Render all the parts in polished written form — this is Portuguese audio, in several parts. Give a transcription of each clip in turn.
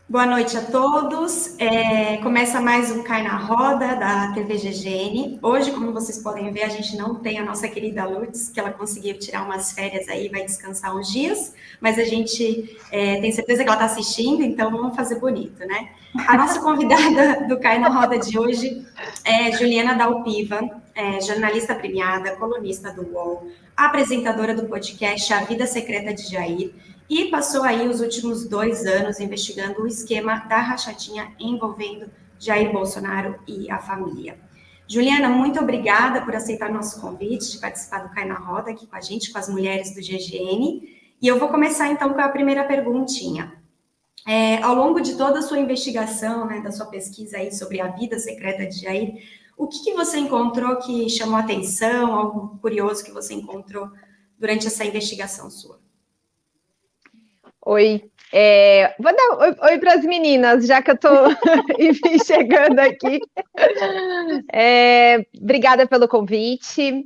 Boa noite a todos. Começa mais um Cai na Roda da TV GGN. Hoje, como vocês podem ver, a gente não tem a nossa querida Lourdes, que ela conseguiu tirar umas férias aí, vai descansar uns dias, mas a gente tem certeza que ela está assistindo, então vamos fazer bonito, né? A nossa convidada do Cai na Roda de hoje é Juliana Dalpiva, jornalista premiada, colunista do UOL, apresentadora do podcast A Vida Secreta de Jair, e passou aí os últimos 2 anos investigando o esquema da rachadinha envolvendo Jair Bolsonaro e a família. Juliana, muito obrigada por aceitar nosso convite de participar do Cai na Roda aqui com a gente, com as mulheres do GGN. E eu vou começar então com a primeira perguntinha. Ao longo de toda a sua investigação, né, da sua pesquisa aí sobre a vida secreta de Jair, o que você encontrou que chamou a atenção, algo curioso que você encontrou durante essa investigação sua? Oi, vou dar oi para as meninas, já que eu estou chegando aqui. Obrigada pelo convite.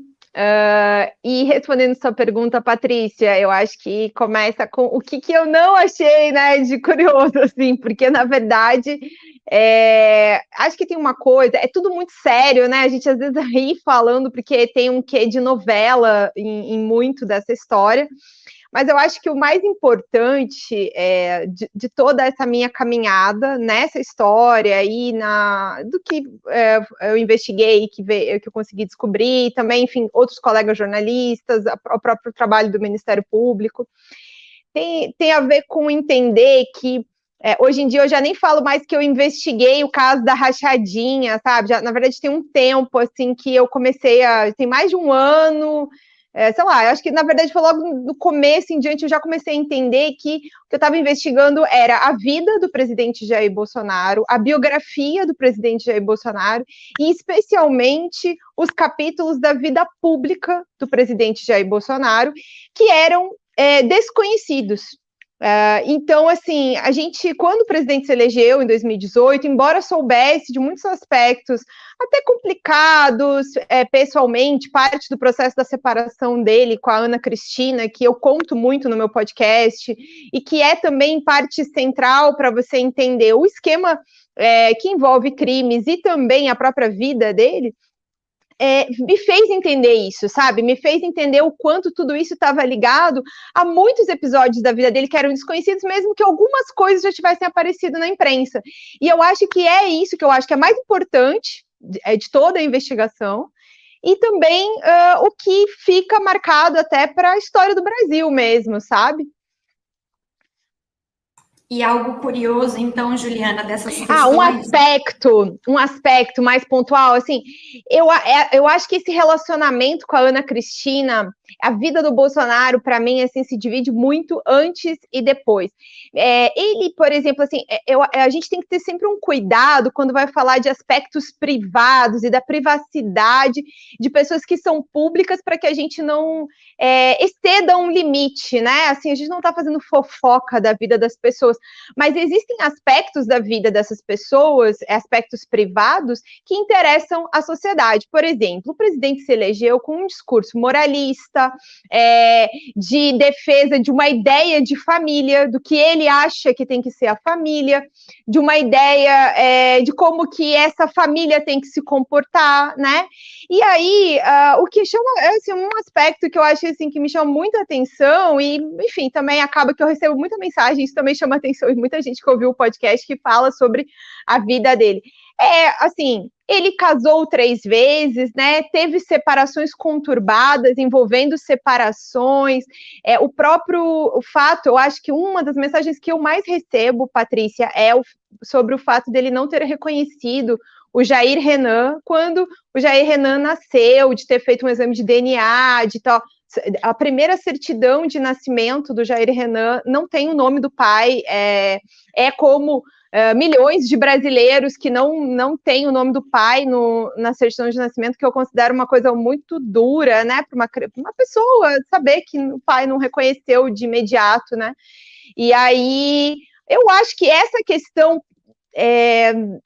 E respondendo sua pergunta, Patrícia, eu acho que começa com o que eu não achei, né, de curioso, assim, porque na verdade acho que tem uma coisa, é tudo muito sério, né? A gente às vezes ri falando porque tem um quê de novela em muito dessa história. Mas eu acho que o mais importante de toda essa minha caminhada nessa história e do que eu investiguei, que eu consegui descobrir, e também, enfim, outros colegas jornalistas, o próprio trabalho do Ministério Público, tem a ver com entender que hoje em dia eu já nem falo mais que eu investiguei o caso da rachadinha, sabe? Já, na verdade, tem um tempo assim que eu comecei tem mais de um ano. Sei lá, eu acho que na verdade foi logo no começo em diante eu já comecei a entender que o que eu estava investigando era a vida do presidente Jair Bolsonaro, a biografia do presidente Jair Bolsonaro e especialmente os capítulos da vida pública do presidente Jair Bolsonaro que eram desconhecidos. Então, assim, a gente, quando o presidente se elegeu em 2018, embora soubesse de muitos aspectos até complicados, pessoalmente, parte do processo da separação dele com a Ana Cristina, que eu conto muito no meu podcast, e que é também parte central para você entender o esquema que envolve crimes e também a própria vida dele, me fez entender isso, sabe? Me fez entender o quanto tudo isso estava ligado a muitos episódios da vida dele que eram desconhecidos, mesmo que algumas coisas já tivessem aparecido na imprensa. E eu acho que é isso que eu acho que é mais importante de toda a investigação, e também o que fica marcado até para a história do Brasil mesmo, sabe? E algo curioso, então, Juliana, dessas questões... Um aspecto mais pontual, assim, eu acho que esse relacionamento com a Ana Cristina, a vida do Bolsonaro, para mim, assim, se divide muito antes e depois. Ele, por exemplo, assim, a gente tem que ter sempre um cuidado quando vai falar de aspectos privados e da privacidade de pessoas que são públicas para que a gente não exceda um limite, né? Assim, a gente não está fazendo fofoca da vida das pessoas, mas existem aspectos da vida dessas pessoas, aspectos privados, que interessam a sociedade. Por exemplo, o presidente se elegeu com um discurso moralista, de defesa de uma ideia de família, do que ele acha que tem que ser a família, de uma ideia de como que essa família tem que se comportar, né? E aí, o que chama, assim, um aspecto que eu acho assim, que me chama muita atenção, e, enfim, também acaba que eu recebo muita mensagem, isso também chama atenção, e muita gente que ouviu o podcast que fala sobre a vida dele. Assim, ele casou 3 vezes, né? Teve separações conturbadas, envolvendo separações. O próprio fato, eu acho que uma das mensagens que eu mais recebo, Patrícia, sobre o fato dele não ter reconhecido o Jair Renan, quando o Jair Renan nasceu, de ter feito um exame de DNA, de tal. A primeira certidão de nascimento do Jair Renan não tem o nome do pai, como milhões de brasileiros que não têm o nome do pai na certidão de nascimento, que eu considero uma coisa muito dura, né, para uma pessoa saber que o pai não reconheceu de imediato, né? E aí eu acho que essa questão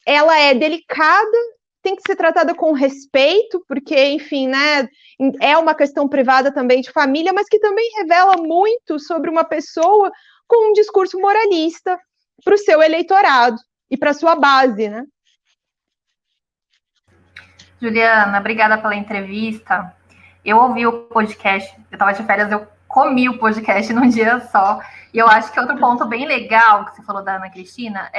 ela é delicada, tem que ser tratada com respeito, porque, enfim, né, é uma questão privada também de família, mas que também revela muito sobre uma pessoa com um discurso moralista, para o seu eleitorado e para a sua base, né? Juliana, obrigada pela entrevista. Eu ouvi o podcast, eu estava de férias, eu comi o podcast num dia só. E eu acho que outro ponto bem legal que você falou da Ana Cristina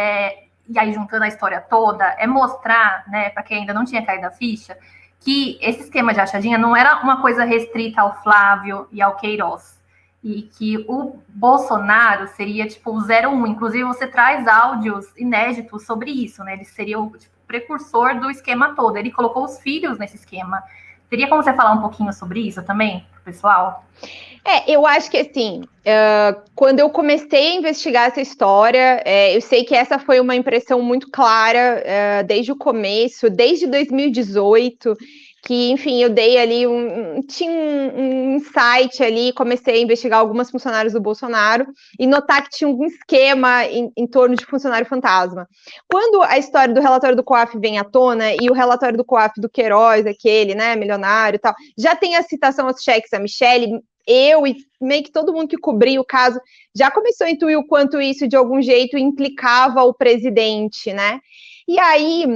e aí juntando a história toda, é mostrar, né, para quem ainda não tinha caído a ficha, que esse esquema de rachadinha não era uma coisa restrita ao Flávio e ao Queiroz. E que o Bolsonaro seria tipo o 01. Inclusive, você traz áudios inéditos sobre isso, né? Ele seria o precursor do esquema todo. Ele colocou os filhos nesse esquema. Teria como você falar um pouquinho sobre isso também, pessoal? Eu acho que assim, quando eu comecei a investigar essa história, eu sei que essa foi uma impressão muito clara desde o começo, desde 2018, que, enfim, eu dei ali tinha um insight ali, comecei a investigar algumas funcionários do Bolsonaro e notar que tinha um esquema em torno de funcionário fantasma. Quando a história do relatório do COAF vem à tona, e o relatório do COAF do Queiroz, aquele, né, milionário e tal, já tem a citação aos cheques a Michelle, eu e meio que todo mundo que cobria o caso já começou a intuir o quanto isso, de algum jeito, implicava o presidente, né? E aí,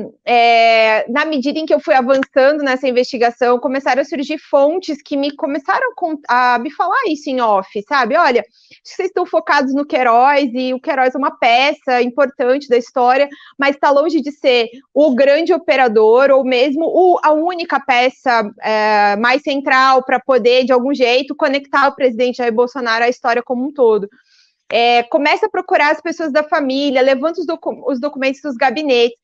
na medida em que eu fui avançando nessa investigação, começaram a surgir fontes que me começaram a me falar isso em off, sabe? Olha, acho que vocês estão focados no Queiroz, e o Queiroz é uma peça importante da história, mas está longe de ser o grande operador, ou mesmo a única peça mais central para poder, de algum jeito, conectar o presidente Jair Bolsonaro à história como um todo. Começa a procurar as pessoas da família, levanta os documentos dos gabinetes.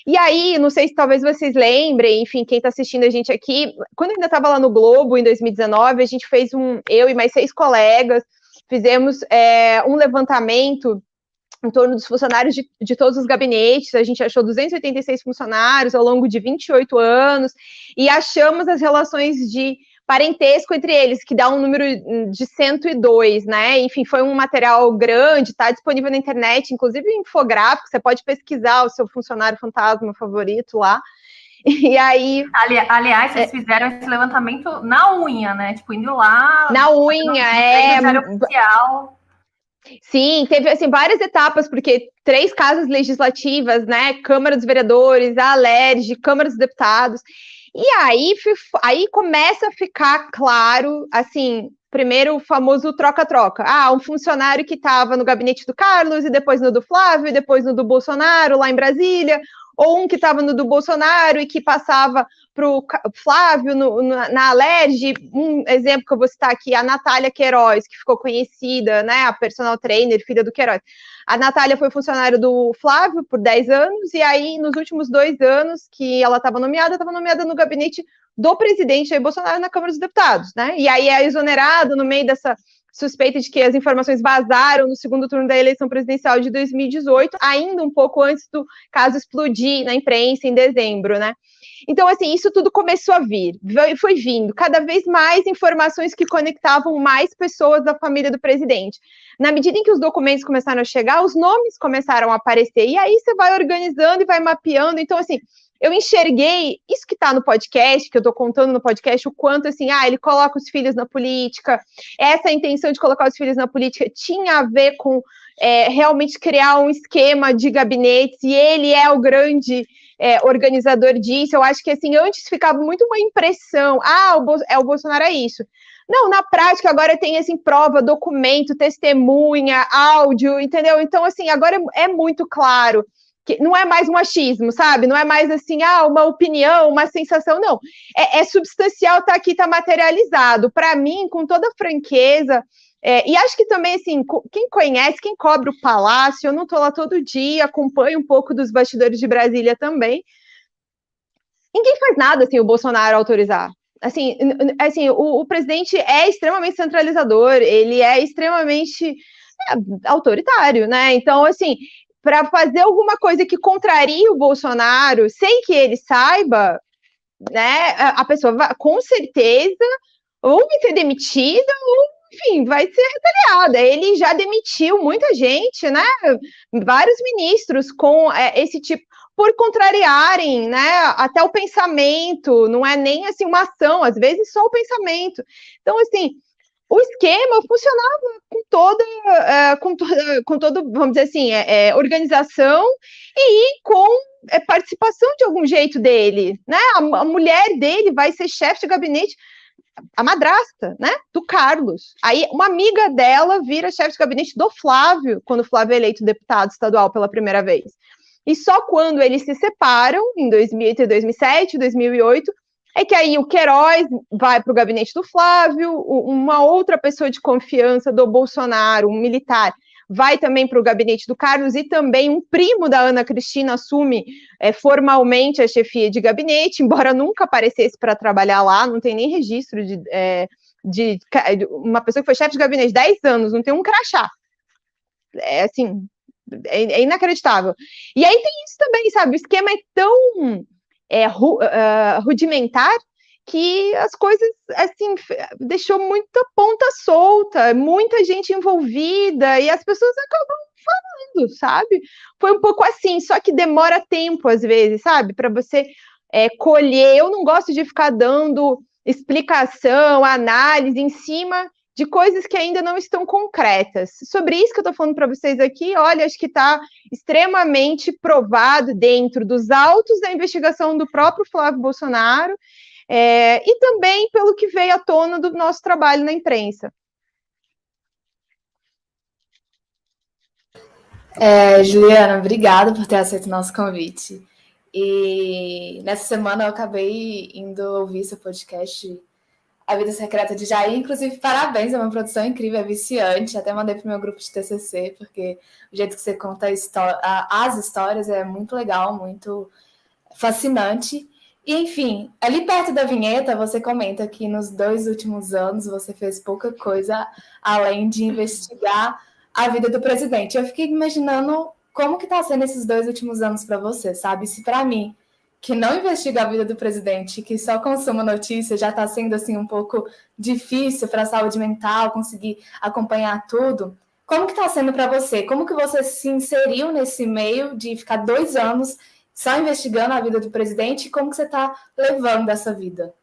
E aí, não sei se talvez vocês lembrem, enfim, quem está assistindo a gente aqui, quando eu ainda estava lá no Globo, em 2019, a gente fez eu e mais 6 colegas, fizemos um levantamento em torno dos funcionários de todos os gabinetes. A gente achou 286 funcionários ao longo de 28 anos, e achamos as relações de parentesco entre eles, que dá um número de 102, né? Enfim, foi um material grande, está disponível na internet, inclusive infográfico, você pode pesquisar o seu funcionário fantasma favorito lá. E aí... Aliás, vocês fizeram esse levantamento na unha, né? Tipo, indo lá... Na unha, oficial. Sim, teve assim, várias etapas, porque 3 casas legislativas, né? Câmara dos Vereadores, a Alerj, Câmara dos Deputados. E aí começa a ficar claro, assim, primeiro o famoso troca-troca. Um funcionário que estava no gabinete do Carlos, e depois no do Flávio, e depois no do Bolsonaro, lá em Brasília, ou um que estava no do Bolsonaro e que passava para o Flávio na Alerj. Um exemplo que eu vou citar aqui, a Natália Queiroz, que ficou conhecida, né, a personal trainer, filha do Queiroz. A Natália foi funcionária do Flávio por 10 anos, e aí, nos últimos 2 anos que ela estava nomeada no gabinete do presidente Jair Bolsonaro na Câmara dos Deputados, né? E aí é exonerado no meio dessa suspeita de que as informações vazaram no segundo turno da eleição presidencial de 2018, ainda um pouco antes do caso explodir na imprensa em dezembro, né? Então, assim, isso tudo começou a vir, foi vindo, cada vez mais informações que conectavam mais pessoas da família do presidente. Na medida em que os documentos começaram a chegar, os nomes começaram a aparecer, e aí você vai organizando e vai mapeando. Então, assim, eu enxerguei isso que está no podcast, que eu estou contando no podcast, o quanto, assim, ele coloca os filhos na política. Essa intenção de colocar os filhos na política tinha a ver com realmente criar um esquema de gabinetes, e ele é o grande organizador disso. Eu acho que, assim, antes ficava muito uma impressão, o Bolsonaro é isso. Não, na prática, agora tem, assim, prova, documento, testemunha, áudio, entendeu? Então, assim, agora é muito claro que não é mais um achismo, sabe? Não é mais assim, uma opinião, uma sensação, não. É substancial, tá aqui, tá materializado. Para mim, com toda franqueza, e acho que também, assim, quem conhece, quem cobre o Palácio, eu não tô lá todo dia, acompanho um pouco dos bastidores de Brasília também. Ninguém faz nada sem o Bolsonaro autorizar. Assim, o presidente é extremamente centralizador, ele é extremamente autoritário, né? Então, assim, para fazer alguma coisa que contrarie o Bolsonaro, sem que ele saiba, né, a pessoa vai, com certeza, ou vai ser demitida, ou, enfim, vai ser retaliada. Ele já demitiu muita gente, né, vários ministros com esse tipo, por contrariarem, né, até o pensamento, não é nem, assim, uma ação, às vezes só o pensamento. Então, assim, o esquema funcionava com toda, vamos dizer assim, organização e com participação de algum jeito dele, né? A mulher dele vai ser chefe de gabinete, a madrasta, né, do Carlos. Aí uma amiga dela vira chefe de gabinete do Flávio, quando o Flávio é eleito deputado estadual pela primeira vez. E só quando eles se separam, em 2007, 2008, é que aí o Queiroz vai para o gabinete do Flávio, uma outra pessoa de confiança do Bolsonaro, um militar, vai também para o gabinete do Carlos, e também um primo da Ana Cristina assume formalmente a chefia de gabinete, embora nunca aparecesse para trabalhar lá, não tem nem registro de uma pessoa que foi chefe de gabinete 10 anos, não tem um crachá. É assim, é inacreditável. E aí tem isso também, sabe? O esquema é tão rudimentar que as coisas, assim, deixou muita ponta solta, muita gente envolvida, e as pessoas acabam falando, sabe? Foi um pouco assim, só que demora tempo, às vezes, sabe? Para você colher. Eu não gosto de ficar dando explicação, análise em cima de coisas que ainda não estão concretas. Sobre isso que eu estou falando para vocês aqui, olha, acho que está extremamente provado dentro dos autos da investigação do próprio Flávio Bolsonaro, e também pelo que veio à tona do nosso trabalho na imprensa. Juliana, obrigada por ter aceito o nosso convite. E nessa semana eu acabei indo ouvir seu podcast, A Vida Secreta de Jair. Inclusive, parabéns, é uma produção incrível, é viciante. Até mandei para o meu grupo de TCC, porque o jeito que você conta as histórias é muito legal, muito fascinante. E, enfim, ali perto da vinheta, você comenta que nos 2 últimos anos você fez pouca coisa além de investigar a vida do presidente. Eu fiquei imaginando como que está sendo esses 2 últimos anos para você, sabe? Se para mim, que não investiga a vida do presidente, que só consuma notícia, já está sendo assim um pouco difícil para a saúde mental, conseguir acompanhar tudo. Como que está sendo para você? Como que você se inseriu nesse meio de ficar 2 anos só investigando a vida do presidente, e como que você está levando essa vida?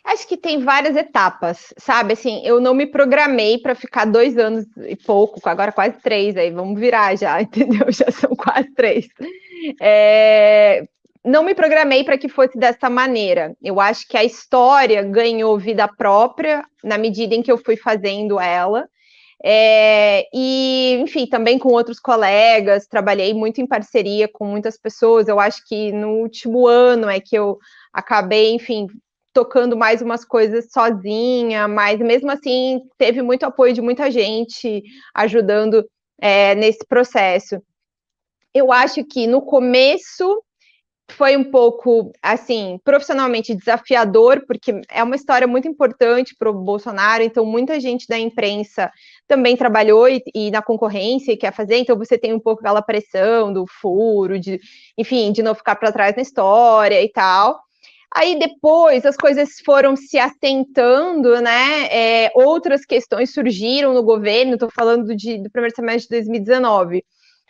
Acho que tem várias etapas, sabe? Assim, eu não me programei para ficar 2 anos e pouco, agora quase 3, aí vamos virar já, entendeu? Já são quase 3. Não me programei para que fosse dessa maneira. Eu acho que a história ganhou vida própria na medida em que eu fui fazendo ela. E, enfim, também com outros colegas, trabalhei muito em parceria com muitas pessoas. Eu acho que no último ano é que eu acabei, enfim, tocando mais umas coisas sozinha, mas mesmo assim teve muito apoio de muita gente ajudando nesse processo. Eu acho que no começo foi um pouco, assim, profissionalmente desafiador, porque é uma história muito importante para o Bolsonaro, então muita gente da imprensa também trabalhou e na concorrência e quer fazer, então você tem um pouco aquela pressão do furo, enfim, de não ficar para trás na história e tal. Aí depois as coisas foram se assentando, né? Outras questões surgiram no governo, estou falando do primeiro semestre de 2019.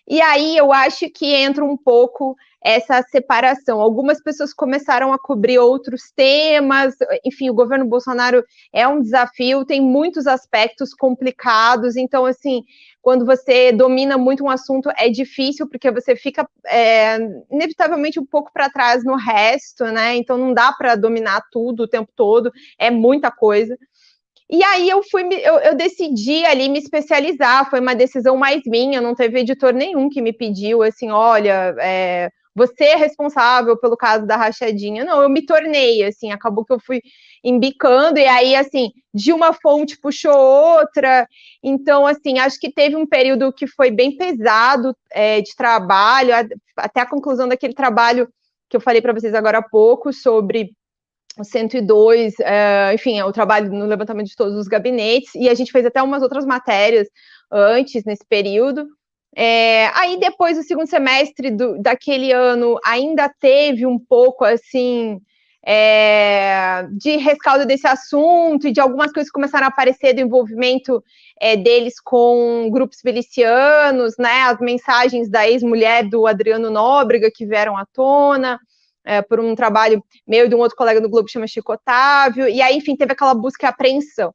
E aí eu acho que entra um pouco essa separação. Algumas pessoas começaram a cobrir outros temas, enfim, o governo Bolsonaro é um desafio, tem muitos aspectos complicados, então, assim, quando você domina muito um assunto, é difícil, porque você fica inevitavelmente um pouco para trás no resto, né? Então não dá para dominar tudo o tempo todo, é muita coisa. E aí eu decidi ali me especializar, foi uma decisão mais minha, não teve editor nenhum que me pediu assim, olha, você é responsável pelo caso da rachadinha. Não, eu me tornei, assim, acabou que eu fui embicando, e aí, assim, de uma fonte puxou outra. Então, assim, acho que teve um período que foi bem pesado de trabalho, até a conclusão daquele trabalho que eu falei para vocês agora há pouco, sobre o 102, enfim, o trabalho no levantamento de todos os gabinetes, e a gente fez até umas outras matérias antes, nesse período. Aí depois, o segundo semestre daquele ano, ainda teve um pouco, assim, de rescaldo desse assunto, e de algumas coisas que começaram a aparecer do envolvimento deles com grupos milicianos, né, as mensagens da ex-mulher do Adriano Nóbrega que vieram à tona. por um trabalho meu e de um outro colega do Globo que chama Chico Otávio, e aí, enfim, teve aquela busca e apreensão.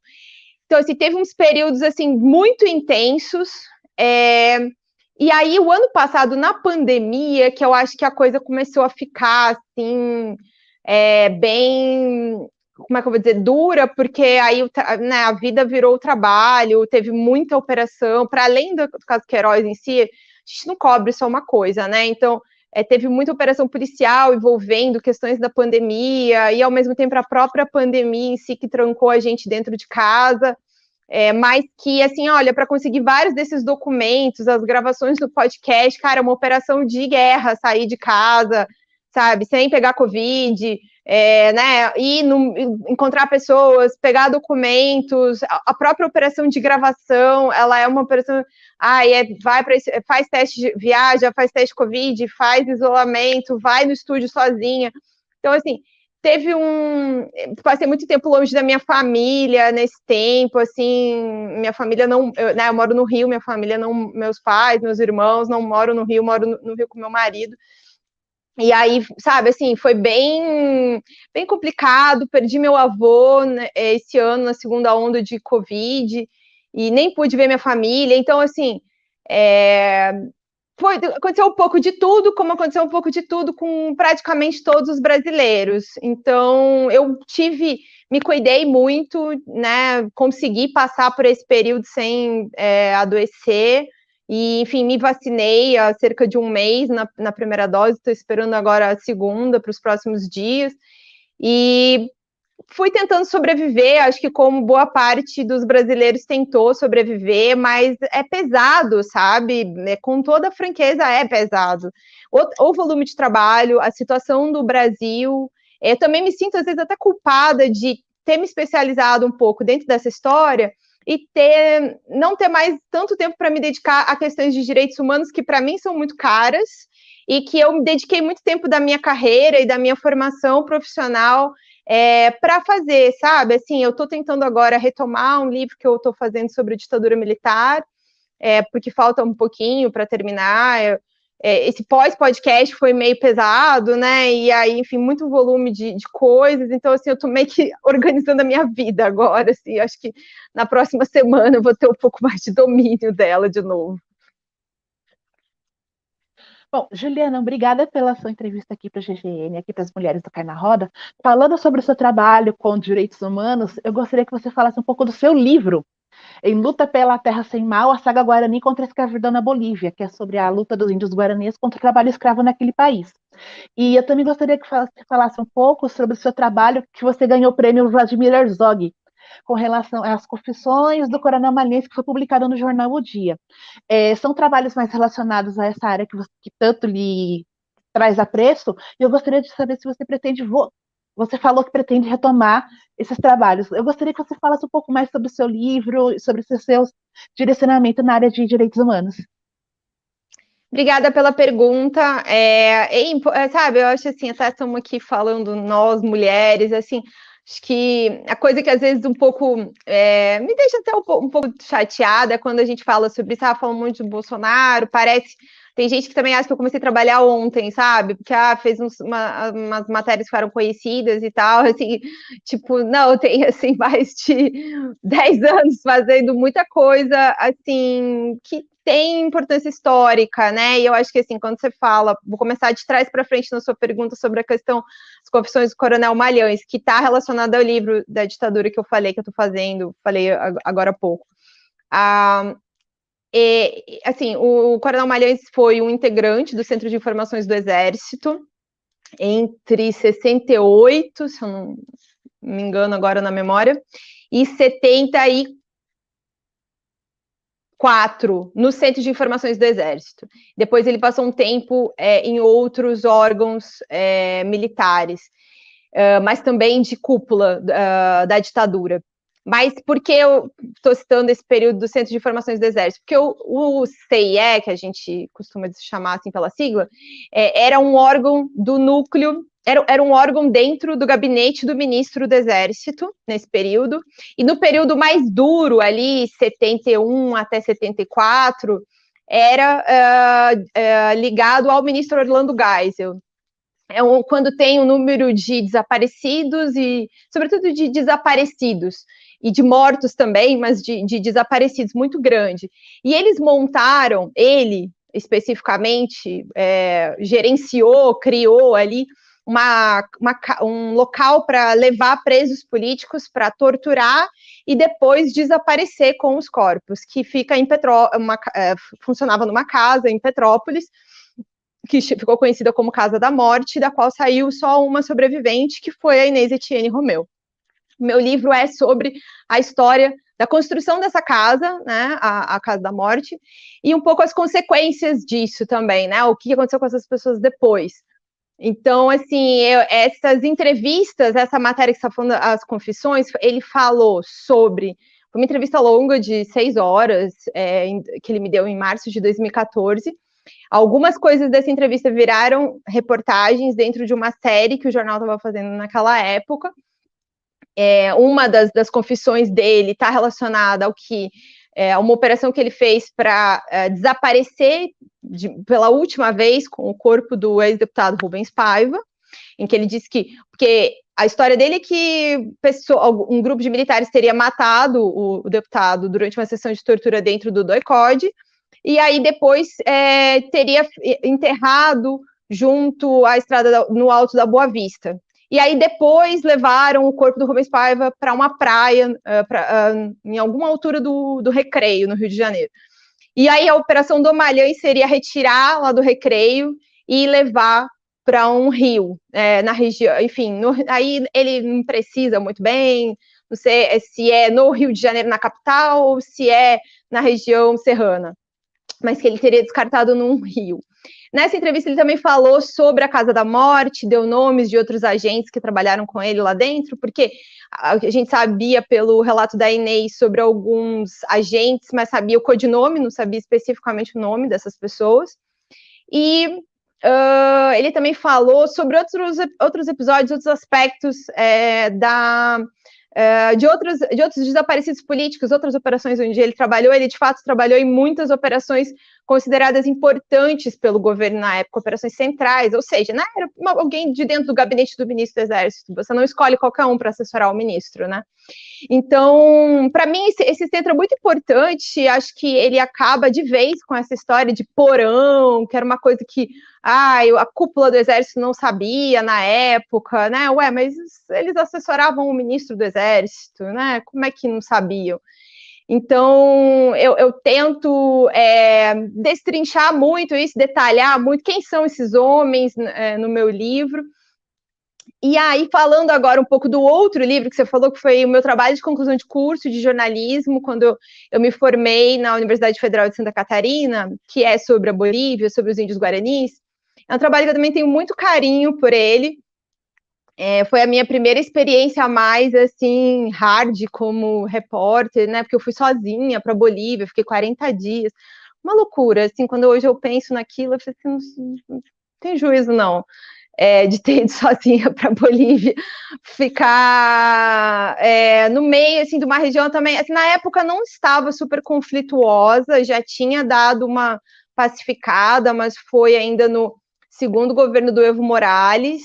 Então, assim, teve uns períodos, assim, muito intensos, e aí, o ano passado, na pandemia, que eu acho que a coisa começou a ficar, assim, bem, como é que eu vou dizer, dura, porque aí, né, a vida virou o trabalho, teve muita operação, para além do caso Queiroz em si, a gente não cobre só uma coisa, né, então, teve muita operação policial envolvendo questões da pandemia, e ao mesmo tempo a própria pandemia em si que trancou a gente dentro de casa, mas que, assim, olha, para conseguir vários desses documentos, as gravações do podcast, cara, uma operação de guerra, sair de casa, sabe, sem pegar Covid, né, encontrar pessoas, pegar documentos, a própria operação de gravação, ela é uma operação, faz teste, viaja, faz teste Covid, faz isolamento, vai no estúdio sozinha, então, assim, passei muito tempo longe da minha família nesse tempo, assim, minha família não, eu moro no Rio, minha família não, meus pais, meus irmãos não moram no Rio, moro no Rio com meu marido, e aí, sabe, assim, foi bem, bem complicado, perdi meu avô, né, esse ano, na segunda onda de Covid, e nem pude ver minha família, então, assim, aconteceu um pouco de tudo, como aconteceu um pouco de tudo com praticamente todos os brasileiros. Então, eu me cuidei muito, né? Consegui passar por esse período sem adoecer. E, enfim, me vacinei há cerca de um mês na primeira dose, estou esperando agora a segunda para os próximos dias. E fui tentando sobreviver, acho que como boa parte dos brasileiros tentou sobreviver, mas é pesado, sabe? Com toda a franqueza, é pesado. O volume de trabalho, a situação do Brasil, eu também me sinto, às vezes, até culpada de ter me especializado um pouco dentro dessa história e não ter mais tanto tempo para me dedicar a questões de direitos humanos que, para mim, são muito caras e que eu me dediquei muito tempo da minha carreira e da minha formação profissional para fazer, sabe? Assim, eu estou tentando agora retomar um livro que eu estou fazendo sobre a ditadura militar, porque falta um pouquinho para terminar. Esse pós-podcast foi meio pesado, né? E aí, enfim, muito volume de coisas. Então, assim, eu estou meio que organizando a minha vida agora. Assim, acho que na próxima semana eu vou ter um pouco mais de domínio dela de novo. Bom, Juliana, obrigada pela sua entrevista aqui para a GGN, aqui para as Mulheres do Cai na Roda. Falando sobre o seu trabalho com direitos humanos, eu gostaria que você falasse um pouco do seu livro, Em Luta pela Terra Sem Mal, a saga Guarani contra a escravidão na Bolívia, que é sobre a luta dos índios guaranis contra o trabalho escravo naquele país. E eu também gostaria que você falasse um pouco sobre o seu trabalho, que você ganhou o prêmio Vladimir Herzog, com relação às confissões do Coronel Malheiros, que foi publicado no jornal O Dia. São trabalhos mais relacionados a essa área que tanto lhe traz apreço, e eu gostaria de saber se você pretende... Você falou que pretende retomar esses trabalhos. Eu gostaria que você falasse um pouco mais sobre o seu livro, sobre o seu direcionamento na área de direitos humanos. Obrigada pela pergunta. Sabe, eu acho assim, até estamos aqui falando nós, mulheres, assim, acho que a coisa que às vezes um pouco me deixa até um pouco chateada é quando a gente fala sobre isso, falando muito do Bolsonaro, parece... Tem gente que também acha que eu comecei a trabalhar ontem, sabe? Porque fez umas matérias que ficaram conhecidas e tal, assim, tipo, não, tem assim, mais de 10 anos fazendo muita coisa, assim, que tem importância histórica, né? E eu acho que, assim, quando você fala, vou começar de trás para frente na sua pergunta sobre a questão das confissões do Coronel Malhães, que está relacionada ao livro da ditadura que eu falei, que eu estou fazendo, falei agora há pouco. Assim, o Coronel Malhães foi um integrante do Centro de Informações do Exército entre 68, se eu não me engano agora na memória, e 74 no Centro de Informações do Exército. Depois ele passou um tempo em outros órgãos militares, mas também de cúpula da ditadura. Mas por que eu estou citando esse período do Centro de Informações do Exército? Porque o CIE, que a gente costuma chamar assim pela sigla, era um órgão do núcleo, era um órgão dentro do gabinete do ministro do Exército, nesse período, e no período mais duro, ali, 71 até 74, era ligado ao ministro Orlando Geisel. quando tem um número de desaparecidos e, sobretudo, de desaparecidos e de mortos também, mas de desaparecidos muito grande. E eles montaram, ele especificamente, gerenciou, criou ali um local para levar presos políticos para torturar e depois desaparecer com os corpos, que fica em funcionava numa casa em Petrópolis, que ficou conhecida como Casa da Morte, da qual saiu só uma sobrevivente, que foi a Inês Etienne Romeu. Meu livro é sobre a história da construção dessa casa, né, a Casa da Morte, e um pouco as consequências disso também, né, o que aconteceu com essas pessoas depois. Então, assim, essas entrevistas, essa matéria que está falando, as confissões, ele falou sobre, foi uma entrevista longa de 6 horas, que ele me deu em março de 2014. Algumas coisas dessa entrevista viraram reportagens dentro de uma série que o jornal estava fazendo naquela época. Uma das confissões dele está relacionada ao que uma operação que ele fez para desaparecer pela última vez com o corpo do ex-deputado Rubens Paiva, em que ele disse porque a história dele é que um grupo de militares teria matado o deputado durante uma sessão de tortura dentro do DOI-CODE, e aí depois teria enterrado junto à estrada no Alto da Boa Vista. E aí depois levaram o corpo do Rubens Paiva para uma praia, em alguma altura do Recreio, no Rio de Janeiro. E aí a Operação Domalhães seria retirar lá do Recreio e levar para um rio, na região, enfim, aí ele não precisa muito bem, não sei se é no Rio de Janeiro, na capital, ou se é na região serrana, mas que ele teria descartado num rio. Nessa entrevista ele também falou sobre a Casa da Morte, deu nomes de outros agentes que trabalharam com ele lá dentro, porque a gente sabia pelo relato da Inês sobre alguns agentes, mas sabia o codinome, não sabia especificamente o nome dessas pessoas. E ele também falou sobre outros episódios, outros aspectos de outros desaparecidos políticos, outras operações onde ele trabalhou. Ele, de fato, trabalhou em muitas operações consideradas importantes pelo governo na época, operações centrais, ou seja, né, era alguém de dentro do gabinete do ministro do Exército, você não escolhe qualquer um para assessorar o ministro, né? Então, para mim, esse centro é muito importante, acho que ele acaba de vez com essa história de porão, que era uma coisa que a cúpula do Exército não sabia na época, né? Mas eles assessoravam o ministro do Exército, né? Como é que não sabiam? Então, eu tento destrinchar muito isso, detalhar muito quem são esses homens no meu livro. E aí, falando agora um pouco do outro livro que você falou, que foi o meu trabalho de conclusão de curso de jornalismo, quando eu me formei na Universidade Federal de Santa Catarina, que é sobre a Bolívia, sobre os índios guaranis. É um trabalho que eu também tenho muito carinho por ele. Foi a minha primeira experiência mais, assim, hard como repórter, né? Porque eu fui sozinha para a Bolívia, fiquei 40 dias. Uma loucura, assim, quando hoje eu penso naquilo, eu falei assim, não tem juízo, não. De ter ido sozinha para a Bolívia, ficar no meio, assim, de uma região também, assim, na época não estava super conflituosa, já tinha dado uma pacificada, mas foi ainda no segundo governo do Evo Morales,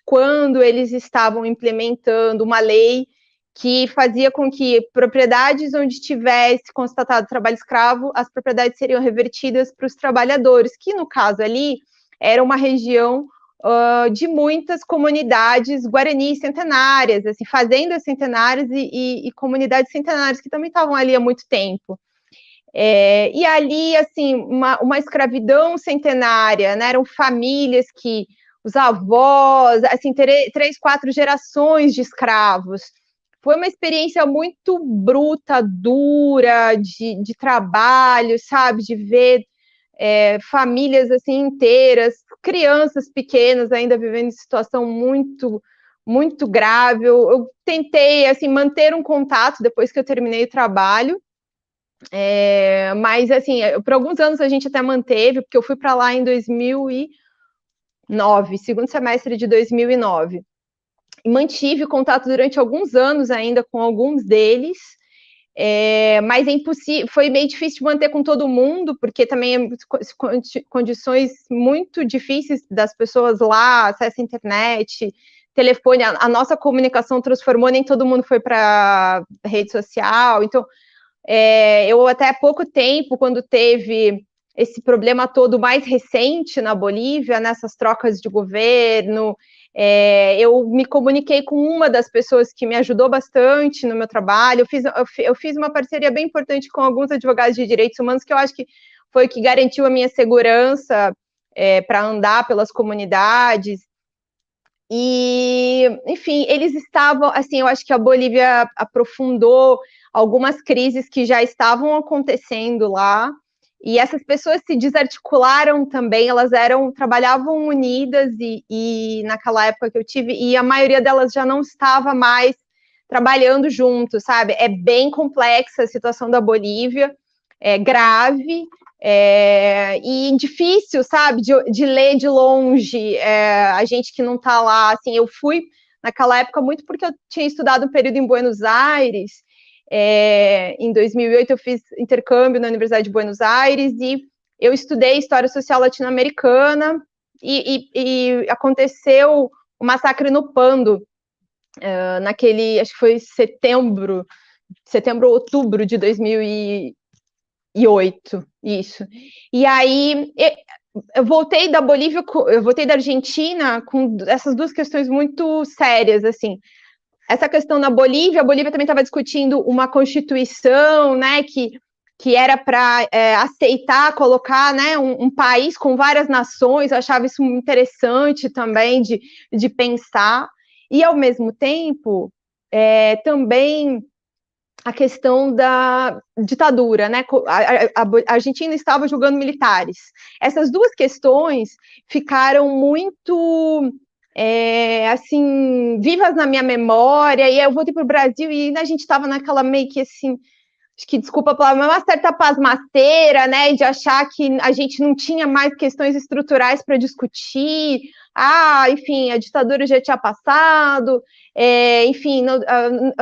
quando eles estavam implementando uma lei que fazia com que propriedades onde tivesse constatado trabalho escravo, as propriedades seriam revertidas para os trabalhadores, que no caso ali era uma região de muitas comunidades guaranis centenárias, assim, fazendas centenárias e comunidades centenárias que também estavam ali há muito tempo. E ali, assim, uma escravidão centenária, né? Eram famílias que os avós, assim, 3, 4 gerações de escravos. Foi uma experiência muito bruta, dura, de trabalho, sabe? De ver famílias assim inteiras, crianças pequenas ainda vivendo em situação muito, muito grave. Eu tentei assim manter um contato depois que eu terminei o trabalho, mas assim, por alguns anos a gente até manteve, porque eu fui para lá em 2009, segundo semestre de 2009, e mantive contato durante alguns anos ainda com alguns deles. Mas é impossível, foi meio difícil de manter com todo mundo, porque também condições muito difíceis das pessoas lá, acesso à internet, telefone, a nossa comunicação transformou, nem todo mundo foi para rede social, então eu até há pouco tempo, quando teve esse problema todo mais recente na Bolívia, nessas trocas de governo, eu me comuniquei com uma das pessoas que me ajudou bastante no meu trabalho. Eu fiz uma parceria bem importante com alguns advogados de direitos humanos, que eu acho que foi o que garantiu a minha segurança para andar pelas comunidades. E, enfim, eles estavam, assim, eu acho que a Bolívia aprofundou algumas crises que já estavam acontecendo lá, e essas pessoas se desarticularam também, trabalhavam unidas, e naquela época que eu tive, e a maioria delas já não estava mais trabalhando junto, sabe? É bem complexa a situação da Bolívia, é grave, e difícil, sabe, de ler de longe, a gente que não está lá, assim, eu fui naquela época muito porque eu tinha estudado um período em Buenos Aires, em 2008 eu fiz intercâmbio na Universidade de Buenos Aires e eu estudei História Social Latino-Americana e aconteceu o massacre no Pando, naquele, acho que foi setembro, outubro de 2008, isso. E aí eu voltei da Bolívia, eu voltei da Argentina com essas duas questões muito sérias, assim. Essa questão na Bolívia, a Bolívia também estava discutindo uma constituição, né, que era para aceitar, colocar, né, um país com várias nações. Eu achava isso interessante também de pensar. E, ao mesmo tempo, também a questão da ditadura, né? A Argentina estava julgando militares. Essas duas questões ficaram muito assim, vivas na minha memória, e eu voltei para o Brasil e a gente estava naquela meio que assim, acho que, desculpa a palavra, uma certa pasmaceira, né, de achar que a gente não tinha mais questões estruturais para discutir, enfim, a ditadura já tinha passado, enfim,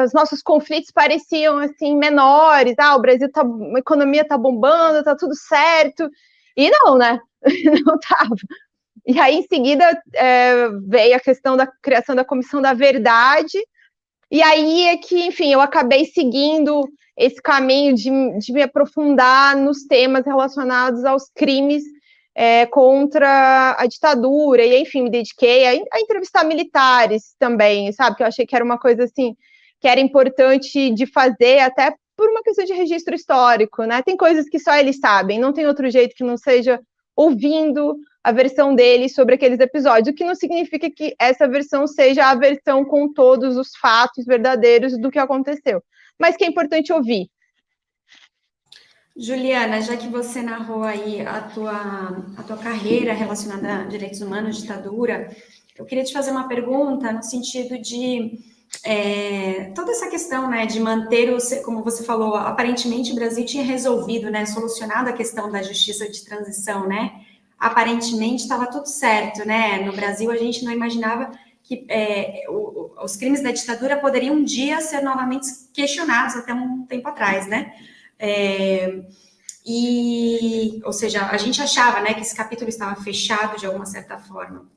os nossos conflitos pareciam, assim, menores, o Brasil a economia está bombando, está tudo certo, e não, né, não estava. E aí, em seguida, veio a questão da criação da Comissão da Verdade, e aí é que, enfim, eu acabei seguindo esse caminho de me aprofundar nos temas relacionados aos crimes contra a ditadura, e, enfim, me dediquei a entrevistar militares também, sabe? Que eu achei que era uma coisa, assim, que era importante de fazer, até por uma questão de registro histórico, né? Tem coisas que só eles sabem, não tem outro jeito que não seja ouvindo a versão deles sobre aqueles episódios, o que não significa que essa versão seja a versão com todos os fatos verdadeiros do que aconteceu, mas que é importante ouvir. Juliana, já que você narrou aí a tua carreira relacionada a direitos humanos, ditadura, eu queria te fazer uma pergunta no sentido de toda essa questão, né, de manter, como você falou, aparentemente o Brasil tinha resolvido, né, solucionado a questão da justiça de transição, né, aparentemente estava tudo certo, né, no Brasil a gente não imaginava que os crimes da ditadura poderiam um dia ser novamente questionados até um tempo atrás, né, ou seja, a gente achava, né, que esse capítulo estava fechado de alguma certa forma.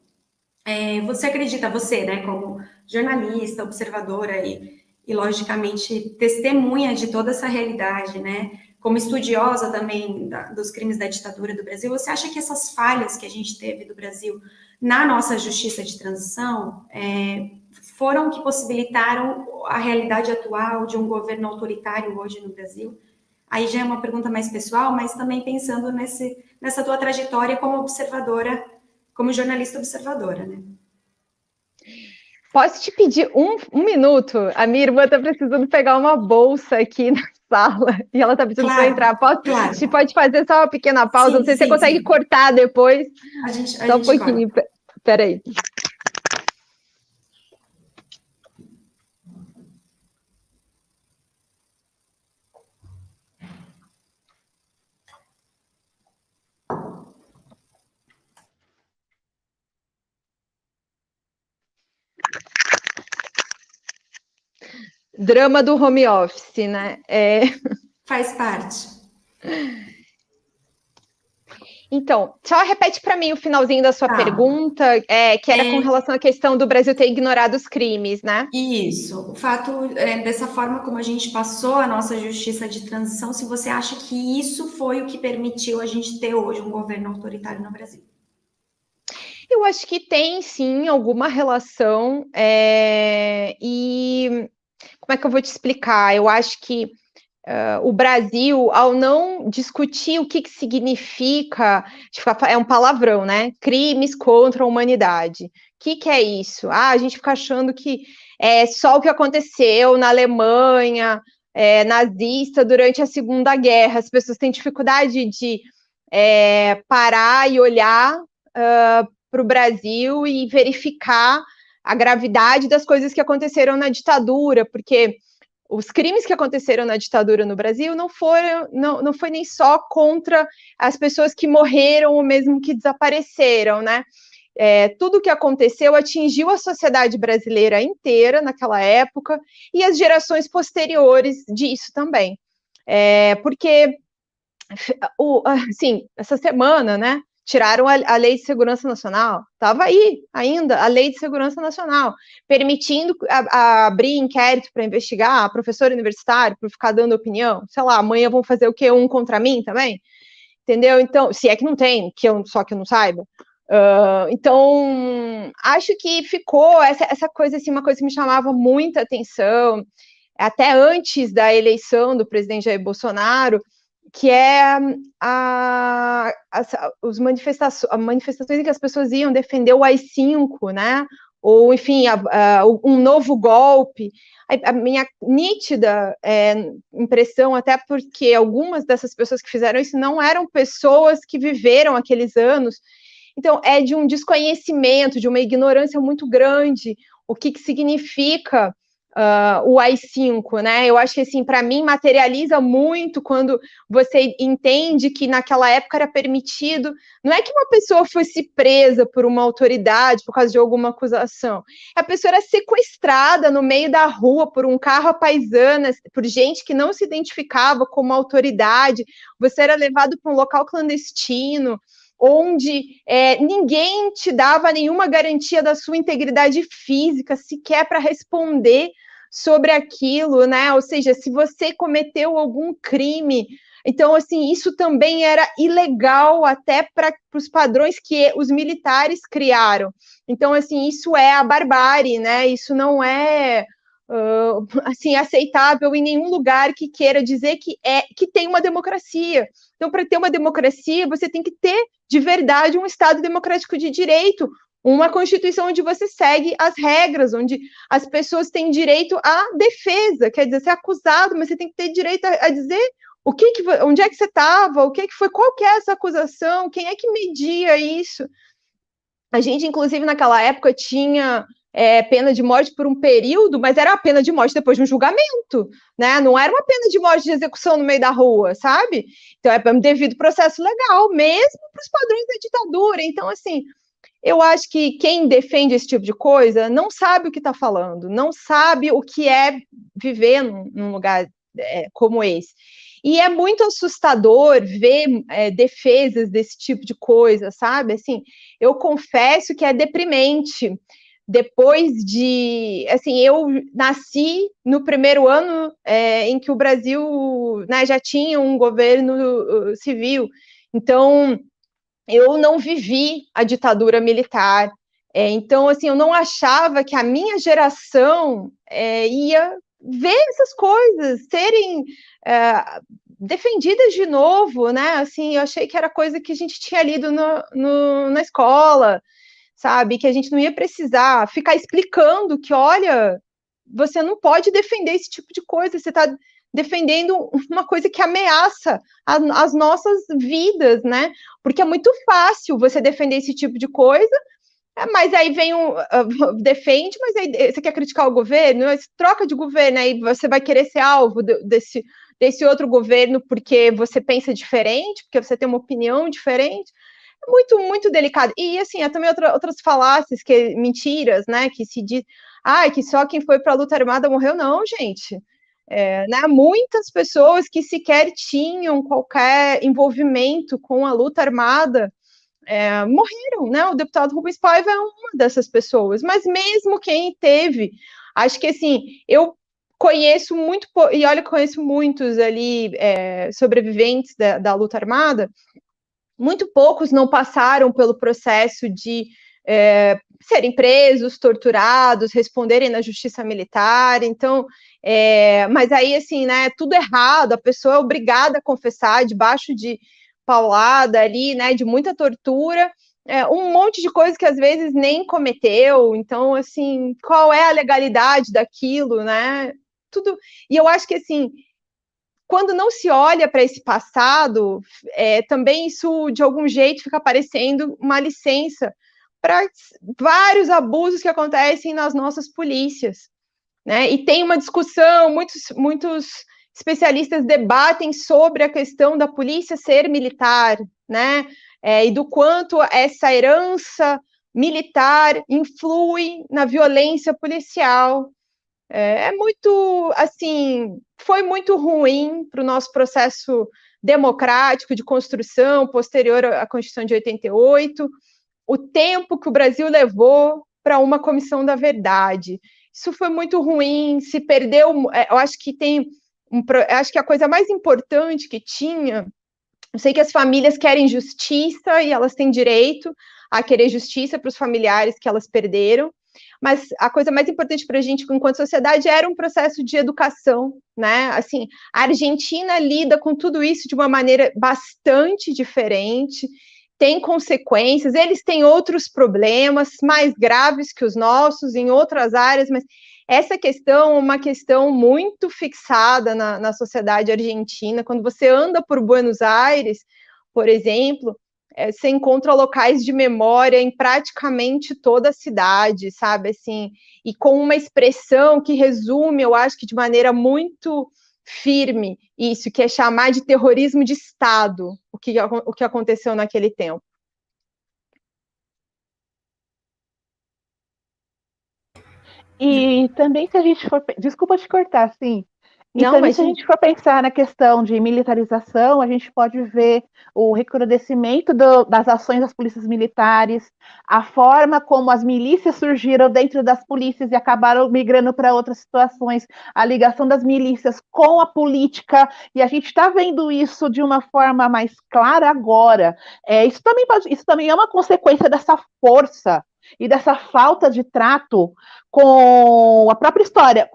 Você acredita, né, como jornalista, observadora e logicamente, testemunha de toda essa realidade, né, como estudiosa também dos crimes da ditadura do Brasil, você acha que essas falhas que a gente teve do Brasil na nossa justiça de transição foram que possibilitaram a realidade atual de um governo autoritário hoje no Brasil? Aí já é uma pergunta mais pessoal, mas também pensando nessa tua trajetória como observadora, como jornalista observadora, né? Posso te pedir um minuto? A minha irmã está precisando pegar uma bolsa aqui na sala e ela está pedindo para entrar. Claro. A gente pode fazer só uma pequena pausa? Não sei se você consegue cortar depois. Só um pouquinho. Peraí. Drama do home office, né? Faz parte. Então, só repete para mim o finalzinho da sua pergunta, que era com relação à questão do Brasil ter ignorado os crimes, né? Isso. O fato, dessa forma como a gente passou a nossa justiça de transição, se você acha que isso foi o que permitiu a gente ter hoje um governo autoritário no Brasil. Eu acho que tem, sim, alguma relação. E como é que eu vou te explicar? Eu acho que o Brasil, ao não discutir o que significa, é um palavrão, né? Crimes contra a humanidade. O que é isso? A gente fica achando que é só o que aconteceu na Alemanha, nazista, durante a Segunda Guerra. As pessoas têm dificuldade de parar e olhar para o Brasil e verificar a gravidade das coisas que aconteceram na ditadura, porque os crimes que aconteceram na ditadura no Brasil não foi nem só contra as pessoas que morreram ou mesmo que desapareceram, né? Tudo que aconteceu atingiu a sociedade brasileira inteira naquela época e as gerações posteriores disso também. Porque, assim, essa semana, né? Tiraram a Lei de Segurança Nacional, estava aí ainda a Lei de Segurança Nacional, permitindo abrir inquérito para investigar professor universitário por ficar dando opinião, sei lá, amanhã vão fazer o quê? Um contra mim também? Entendeu? Então, se é que não tem, só que eu não saiba. Então, acho que ficou essa coisa, assim, uma coisa que me chamava muita atenção, até antes da eleição do presidente Jair Bolsonaro, que é as manifestações em que as pessoas iam defender o AI-5, né? Ou, enfim, um novo golpe. A minha nítida impressão, até porque algumas dessas pessoas que fizeram isso não eram pessoas que viveram aqueles anos, então é de um desconhecimento, de uma ignorância muito grande, o que significa o AI-5, né? Eu acho que, assim, para mim, materializa muito quando você entende que naquela época era permitido, não é que uma pessoa fosse presa por uma autoridade por causa de alguma acusação, a pessoa era sequestrada no meio da rua por um carro à paisana, por gente que não se identificava como autoridade, você era levado para um local clandestino, onde ninguém te dava nenhuma garantia da sua integridade física, sequer para responder sobre aquilo, né? Ou seja, se você cometeu algum crime, então, assim, isso também era ilegal até para os padrões que os militares criaram. Então, assim, isso é a barbárie, né? Isso não é assim, aceitável em nenhum lugar que queira dizer que tem uma democracia. Então, para ter uma democracia, você tem que ter, de verdade, um Estado democrático de direito, uma Constituição onde você segue as regras, onde as pessoas têm direito à defesa, quer dizer, ser acusado, mas você tem que ter direito a dizer onde é que você estava, o que foi, qual que é essa acusação, quem é que media isso. A gente, inclusive, naquela época, tinha pena de morte por um período, mas era a pena de morte depois de um julgamento, né? Não era uma pena de morte de execução no meio da rua, sabe? Então, é um devido processo legal, mesmo para os padrões da ditadura. Então, assim, eu acho que quem defende esse tipo de coisa não sabe o que está falando, não sabe o que é viver num lugar como esse. E é muito assustador ver defesas desse tipo de coisa, sabe? Assim, eu confesso que é deprimente. Depois de... Assim, eu nasci no primeiro ano em que o Brasil, né, já tinha um governo civil. Então, eu não vivi a ditadura militar. Então, assim, eu não achava que a minha geração ia ver essas coisas serem defendidas de novo, né? Assim, eu achei que era coisa que a gente tinha lido na escola, sabe? Que a gente não ia precisar ficar explicando que, olha, você não pode defender esse tipo de coisa, você está defendendo uma coisa que ameaça as nossas vidas, né? Porque é muito fácil você defender esse tipo de coisa, mas aí vem defende, mas aí você quer criticar o governo, troca de governo, aí você vai querer ser alvo desse outro governo porque você pensa diferente, porque você tem uma opinião diferente. muito, muito delicado. E, assim, há também outras falácias, mentiras, né, que se diz, que só quem foi para a luta armada morreu. Não, gente. Né, muitas pessoas que sequer tinham qualquer envolvimento com a luta armada morreram, né? O deputado Rubens Paiva é uma dessas pessoas, mas mesmo quem teve, acho que, assim, eu conheço muito, e olha, conheço muitos ali sobreviventes da luta armada, muito poucos não passaram pelo processo de serem presos, torturados, responderem na justiça militar. Então, mas aí, assim, né, tudo errado, a pessoa é obrigada a confessar debaixo de paulada ali, né, de muita tortura, um monte de coisa que às vezes nem cometeu. Então, assim, qual é a legalidade daquilo, né? Tudo. E eu acho que, assim, quando não se olha para esse passado, também isso, de algum jeito, fica parecendo uma licença para vários abusos que acontecem nas nossas polícias, né? E tem uma discussão, muitos especialistas debatem sobre a questão da polícia ser militar, né? E do quanto essa herança militar influi na violência policial. Muito, assim, foi muito ruim para o nosso processo democrático de construção posterior à Constituição de 88, o tempo que o Brasil levou para uma comissão da verdade. Isso foi muito ruim, se perdeu. Eu acho que acho que a coisa mais importante que tinha, eu sei que as famílias querem justiça e elas têm direito a querer justiça para os familiares que elas perderam, mas a coisa mais importante para a gente, enquanto sociedade, era um processo de educação, né? Assim, a Argentina lida com tudo isso de uma maneira bastante diferente, tem consequências, eles têm outros problemas mais graves que os nossos em outras áreas, mas essa questão é uma questão muito fixada na sociedade argentina. Quando você anda por Buenos Aires, por exemplo, você encontra locais de memória em praticamente toda a cidade, sabe, assim, e com uma expressão que resume, eu acho que de maneira muito firme isso, que é chamar de terrorismo de Estado, o que aconteceu naquele tempo. E também se a gente for... Desculpa te cortar, sim. E Não, também mas se a gente for pensar na questão de militarização, a gente pode ver o recrudescimento das ações das polícias militares, a forma como as milícias surgiram dentro das polícias e acabaram migrando para outras situações, a ligação das milícias com a política, e a gente está vendo isso de uma forma mais clara agora. Isso também é uma consequência dessa força e dessa falta de trato com a própria história,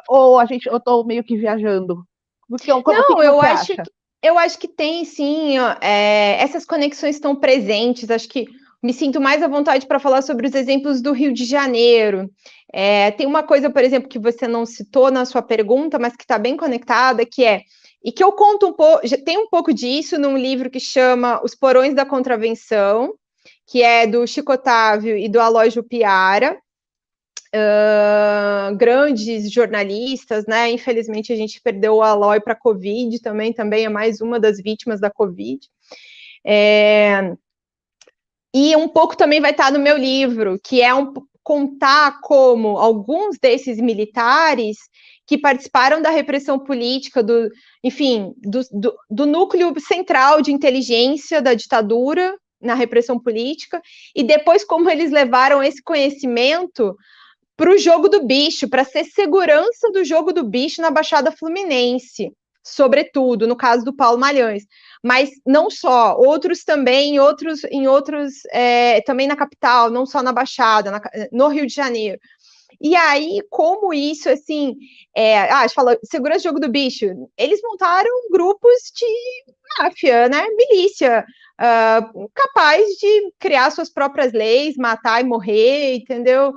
ou eu estou meio que viajando? O que não, você acha? eu acho que tem sim, essas conexões estão presentes. Acho que me sinto mais à vontade para falar sobre os exemplos do Rio de Janeiro. Tem uma coisa, por exemplo, que você não citou na sua pergunta, mas que está bem conectada, e que eu conto um pouco, tem um pouco disso num livro que chama Os Porões da Contravenção, que é do Chico Otávio e do Aloysio Piara, grandes jornalistas, né? Infelizmente a gente perdeu o Aloy para a Covid, também é mais uma das vítimas da Covid. E um pouco também vai estar no meu livro, que é contar como alguns desses militares que participaram da repressão política, do núcleo central de inteligência da ditadura na repressão política, e depois como eles levaram esse conhecimento para o jogo do bicho, para ser segurança do jogo do bicho na Baixada Fluminense, sobretudo, no caso do Paulo Malhães. Mas não só, outros também, também na capital, não só na Baixada, no Rio de Janeiro. E aí, como isso, assim, a gente fala, segurança do jogo do bicho, eles montaram grupos de máfia, né, milícia, capaz de criar suas próprias leis, matar e morrer, entendeu?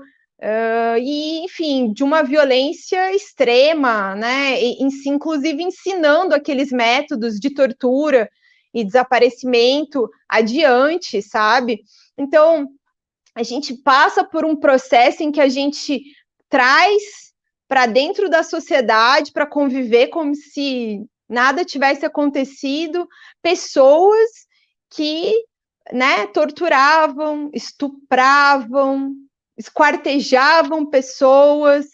E, enfim, de uma violência extrema, né? Inclusive ensinando aqueles métodos de tortura e desaparecimento adiante, sabe? Então, a gente passa por um processo em que a gente traz para dentro da sociedade para conviver como se nada tivesse acontecido, pessoas que né, torturavam, estupravam, esquartejavam pessoas,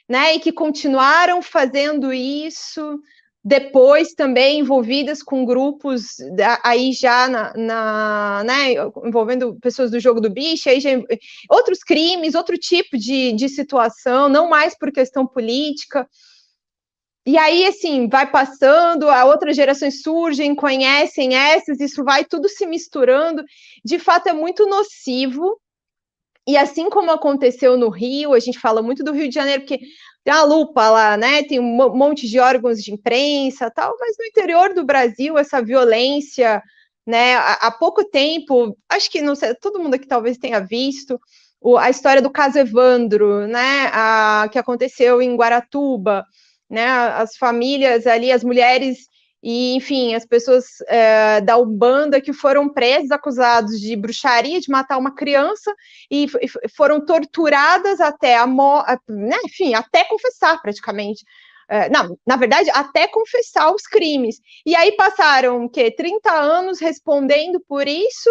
né, e que continuaram fazendo isso depois também envolvidas com grupos aí já né, envolvendo pessoas do jogo do bicho, aí já, outros crimes, outro tipo de situação, não mais por questão política. E aí, assim, vai passando, outras gerações surgem, conhecem essas, isso vai tudo se misturando. De fato, é muito nocivo. E assim como aconteceu no Rio, a gente fala muito do Rio de Janeiro, porque tem a lupa lá, né? Tem um monte de órgãos de imprensa tal, mas no interior do Brasil, essa violência, né? Há pouco tempo, acho que não sei, todo mundo aqui talvez tenha visto a história do caso Evandro, né? Que aconteceu em Guaratuba, né? As famílias ali, as mulheres e, enfim, as pessoas da Umbanda que foram presas, acusados de bruxaria, de matar uma criança, e foram torturadas até né, enfim, até confessar praticamente. Não, na verdade, até confessar os crimes. E aí passaram, 30 anos respondendo por isso.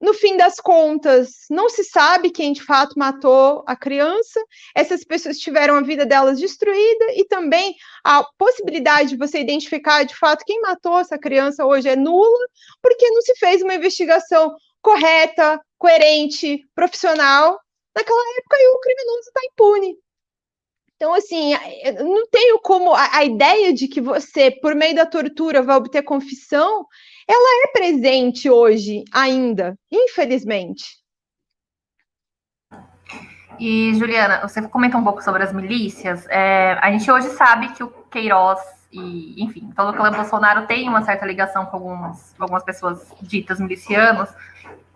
No fim das contas, não se sabe quem de fato matou a criança. Essas pessoas tiveram a vida delas destruída e também a possibilidade de você identificar de fato quem matou essa criança hoje é nula, porque não se fez uma investigação correta, coerente, profissional naquela época e o criminoso está impune. Então, assim, eu não tenho como... A ideia de que você, por meio da tortura, vai obter confissão, ela é presente hoje ainda, infelizmente. E, Juliana, você comentou um pouco sobre as milícias. A gente hoje sabe que o Queiroz e, enfim, todo o clã Bolsonaro tem uma certa ligação com algumas pessoas ditas milicianas.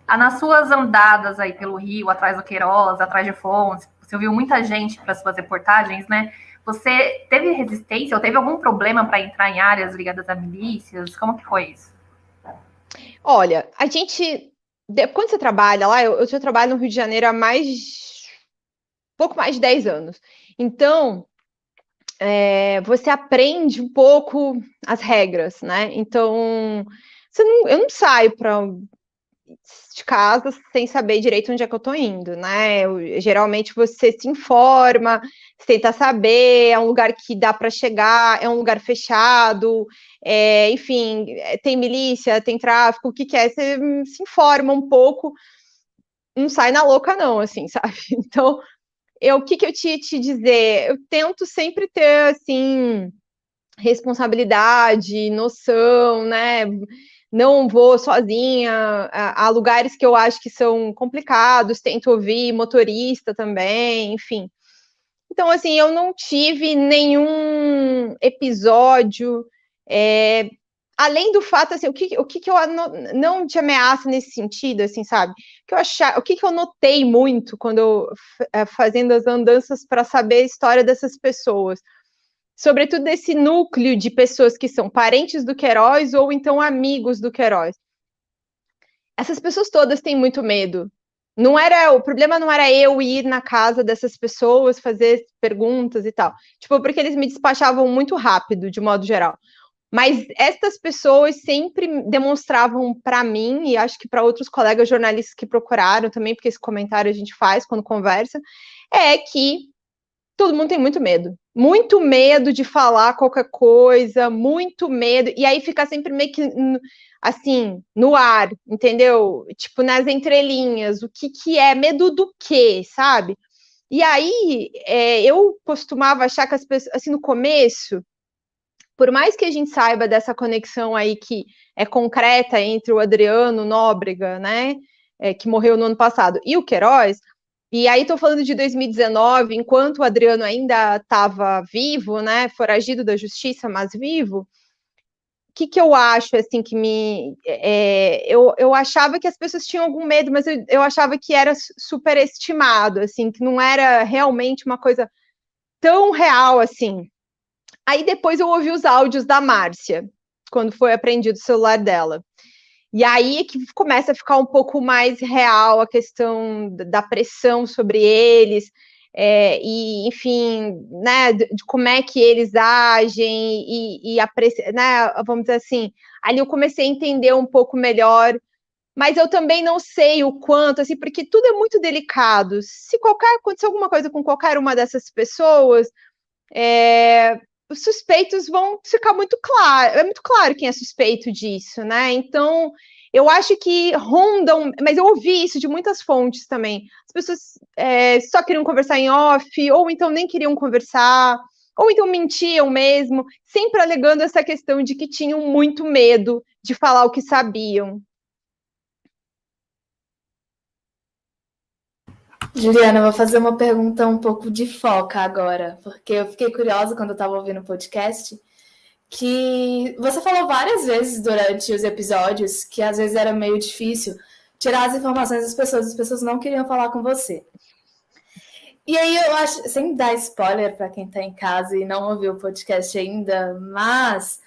Nas suas andadas aí pelo Rio, atrás do Queiroz, atrás de fontes, você ouviu muita gente para suas reportagens, né? Você teve resistência ou teve algum problema para entrar em áreas ligadas a milícias? Como que foi isso? Olha, a gente... Quando você trabalha lá, eu já trabalho no Rio de Janeiro há pouco mais de 10 anos. Então, você aprende um pouco as regras, né? Então, eu não saio de casa sem saber direito onde é que eu tô indo, né? Geralmente você se informa, você tenta saber, é um lugar que dá para chegar, é um lugar fechado, enfim, tem milícia, tem tráfico, o que é? Você se informa um pouco, não sai na louca não, assim, sabe? Então, o que eu te dizer? Eu tento sempre ter, assim, responsabilidade, noção, né? Não vou sozinha a lugares que eu acho que são complicados, tento ouvir motorista também, enfim. Então, assim, eu não tive nenhum episódio, além do fato, assim, o que eu não te ameaça nesse sentido, assim, sabe? O que eu notei muito quando eu fazendo as andanças para saber a história dessas pessoas, sobretudo desse núcleo de pessoas que são parentes do Queiroz ou então amigos do Queiroz. Essas pessoas todas têm muito medo. O problema não era eu ir na casa dessas pessoas, fazer perguntas e tal. Tipo, porque eles me despachavam muito rápido, de modo geral. Mas estas pessoas sempre demonstravam para mim, e acho que para outros colegas jornalistas que procuraram também, porque esse comentário a gente faz quando conversa, que todo mundo tem muito medo de falar qualquer coisa, muito medo, e aí fica sempre meio que, assim, no ar, entendeu? Tipo, nas entrelinhas, o que é, medo do quê, sabe? E aí, eu costumava achar que as pessoas, assim, no começo, por mais que a gente saiba dessa conexão aí que é concreta entre o Adriano Nóbrega, né, que morreu no ano passado, e o Queiroz, e aí estou falando de 2019, enquanto o Adriano ainda estava vivo, né, foragido da justiça, mas vivo, o que eu acho, assim, que eu achava que as pessoas tinham algum medo, mas eu achava que era superestimado, assim, que não era realmente uma coisa tão real, assim. Aí depois eu ouvi os áudios da Márcia, quando foi apreendido o celular dela. E aí é que começa a ficar um pouco mais real a questão da pressão sobre eles, e, enfim, né, de como é que eles agem, e a pressão, né, vamos dizer assim, ali eu comecei a entender um pouco melhor mas eu também não sei o quanto, assim, porque tudo é muito delicado. Se acontecer alguma coisa com qualquer uma dessas pessoas, os suspeitos vão ficar muito claro. É muito claro quem é suspeito disso, né? Então, eu acho que rondam, mas eu ouvi isso de muitas fontes também. As pessoas só queriam conversar em off, ou então nem queriam conversar, ou então mentiam mesmo, sempre alegando essa questão de que tinham muito medo de falar o que sabiam. Juliana, eu vou fazer uma pergunta um pouco de foca agora, porque eu fiquei curiosa quando eu estava ouvindo o podcast, que você falou várias vezes durante os episódios que às vezes era meio difícil tirar as informações das pessoas, as pessoas não queriam falar com você. E aí eu acho, sem dar spoiler para quem está em casa e não ouviu o podcast ainda, mas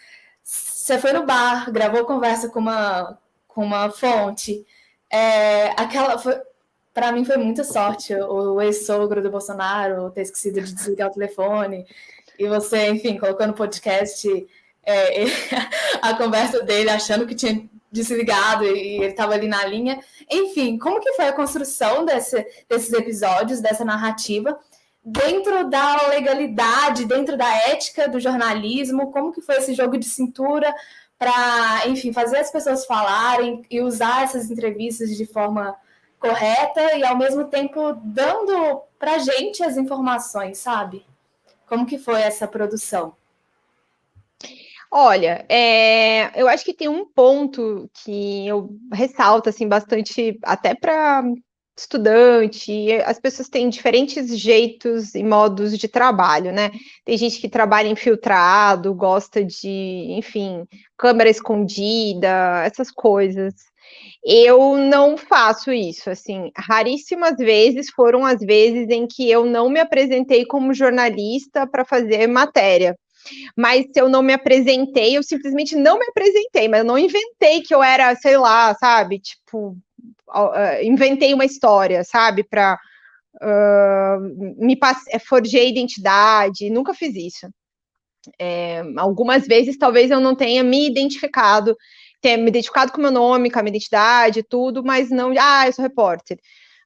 você foi no bar, gravou conversa com uma fonte, para mim foi muita sorte o ex-sogro do Bolsonaro ter esquecido de desligar o telefone e você, enfim, colocou no podcast a conversa dele achando que tinha desligado e ele estava ali na linha. Enfim, como que foi a construção desses episódios, dessa narrativa, dentro da legalidade, dentro da ética do jornalismo? Como que foi esse jogo de cintura para, enfim, fazer as pessoas falarem e usar essas entrevistas de forma correta e, ao mesmo tempo, dando para a gente as informações, sabe? Como que foi essa produção? Olha, eu acho que tem um ponto que eu ressalto assim, bastante, até para estudante, as pessoas têm diferentes jeitos e modos de trabalho, né? Tem gente que trabalha infiltrado, gosta de, enfim, câmera escondida, essas coisas. Eu não faço isso, assim, raríssimas vezes foram as vezes em que eu não me apresentei como jornalista para fazer matéria. Mas se eu não me apresentei, eu simplesmente não me apresentei, mas eu não inventei que eu era, sei lá, sabe, tipo, inventei uma história, sabe, para forjei identidade, nunca fiz isso. Algumas vezes, talvez eu não tenha me identificado, tenha me identificado com o meu nome, com a minha identidade, tudo, mas não, eu sou repórter,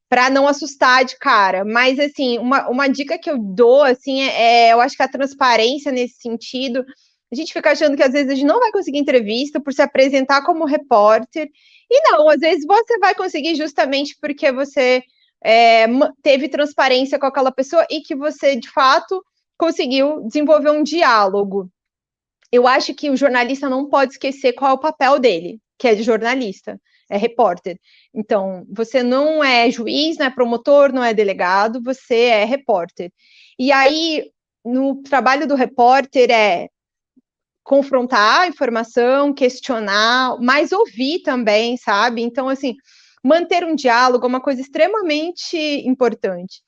para não assustar de cara. Mas, assim, uma dica que eu dou, assim, eu acho que a transparência nesse sentido, a gente fica achando que às vezes a gente não vai conseguir entrevista por se apresentar como repórter, e não, às vezes você vai conseguir justamente porque você teve transparência com aquela pessoa e que você, de fato, conseguiu desenvolver um diálogo. Eu acho que o jornalista não pode esquecer qual é o papel dele, que é de jornalista, é repórter. Então, você não é juiz, não é promotor, não é delegado, você é repórter. E aí, no trabalho do repórter é confrontar a informação, questionar, mas ouvir também, sabe? Então, assim, manter um diálogo é uma coisa extremamente importante.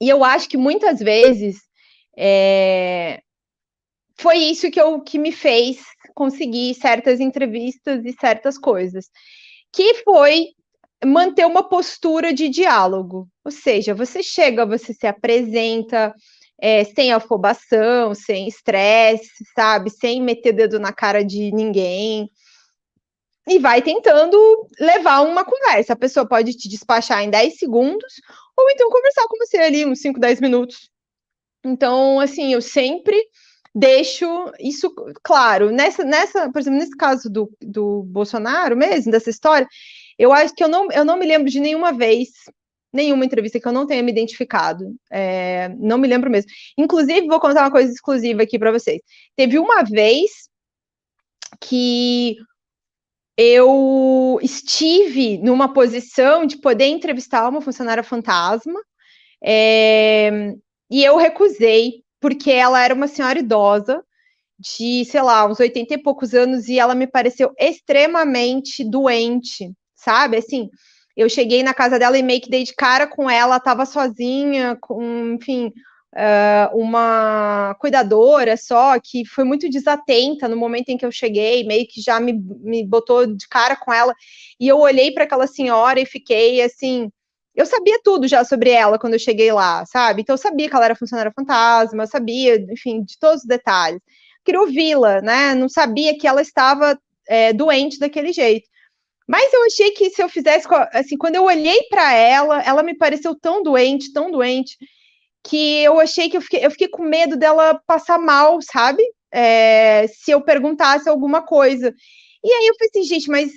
E eu acho que muitas vezes foi isso que me fez conseguir certas entrevistas e certas coisas, que foi manter uma postura de diálogo, ou seja, você chega, você se apresenta sem afobação, sem estresse, sabe, sem meter dedo na cara de ninguém, e vai tentando levar uma conversa. A pessoa pode te despachar em 10 segundos, ou então conversar com você ali uns 5, 10 minutos. Então, assim, eu sempre deixo isso claro. Por exemplo, nesse caso do Bolsonaro mesmo, dessa história, eu acho que eu não me lembro de nenhuma vez, nenhuma entrevista que eu não tenha me identificado. Não me lembro mesmo. Inclusive, vou contar uma coisa exclusiva aqui para vocês. Teve uma vez que eu estive numa posição de poder entrevistar uma funcionária fantasma, e eu recusei, porque ela era uma senhora idosa, de, sei lá, uns 80 e poucos anos, e ela me pareceu extremamente doente, sabe? Assim, eu cheguei na casa dela e meio que dei de cara com ela, estava sozinha, enfim, uma cuidadora só, que foi muito desatenta no momento em que eu cheguei, meio que já me botou de cara com ela, e eu olhei para aquela senhora e fiquei assim. Eu sabia tudo já sobre ela quando eu cheguei lá, sabe? Então eu sabia que ela era funcionária fantasma, eu sabia, enfim, de todos os detalhes. Queria ouvi-la, né? Não sabia que ela estava doente daquele jeito. Mas eu achei que se eu fizesse, assim, quando eu olhei para ela me pareceu tão doente, que eu achei que eu fiquei com medo dela passar mal, sabe? Se eu perguntasse alguma coisa. E aí eu falei assim, gente, mas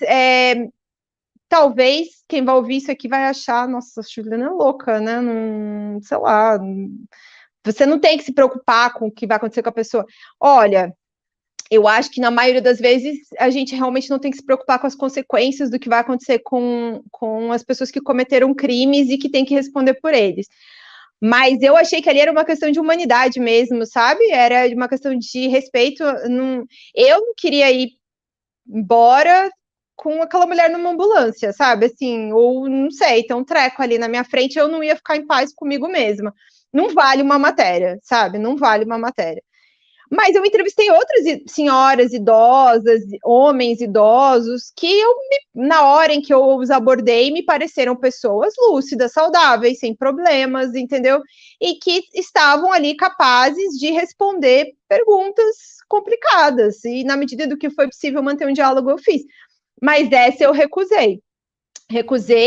talvez quem vai ouvir isso aqui vai achar, nossa, a Juliana é louca, né? Não, sei lá. Você não tem que se preocupar com o que vai acontecer com a pessoa. Olha, eu acho que na maioria das vezes a gente realmente não tem que se preocupar com as consequências do que vai acontecer com as pessoas que cometeram crimes e que tem que responder por eles. Mas eu achei que ali era uma questão de humanidade mesmo, sabe? Era uma questão de respeito. Eu não queria ir embora com aquela mulher numa ambulância, sabe? Assim, ou não sei, tem um treco ali na minha frente, eu não ia ficar em paz comigo mesma. Não vale uma matéria, sabe? Não vale uma matéria. Mas eu entrevistei outras senhoras idosas, homens idosos, que na hora em que eu os abordei, me pareceram pessoas lúcidas, saudáveis, sem problemas, entendeu? E que estavam ali capazes de responder perguntas complicadas. E na medida do que foi possível manter um diálogo, eu fiz. Mas essa eu recusei.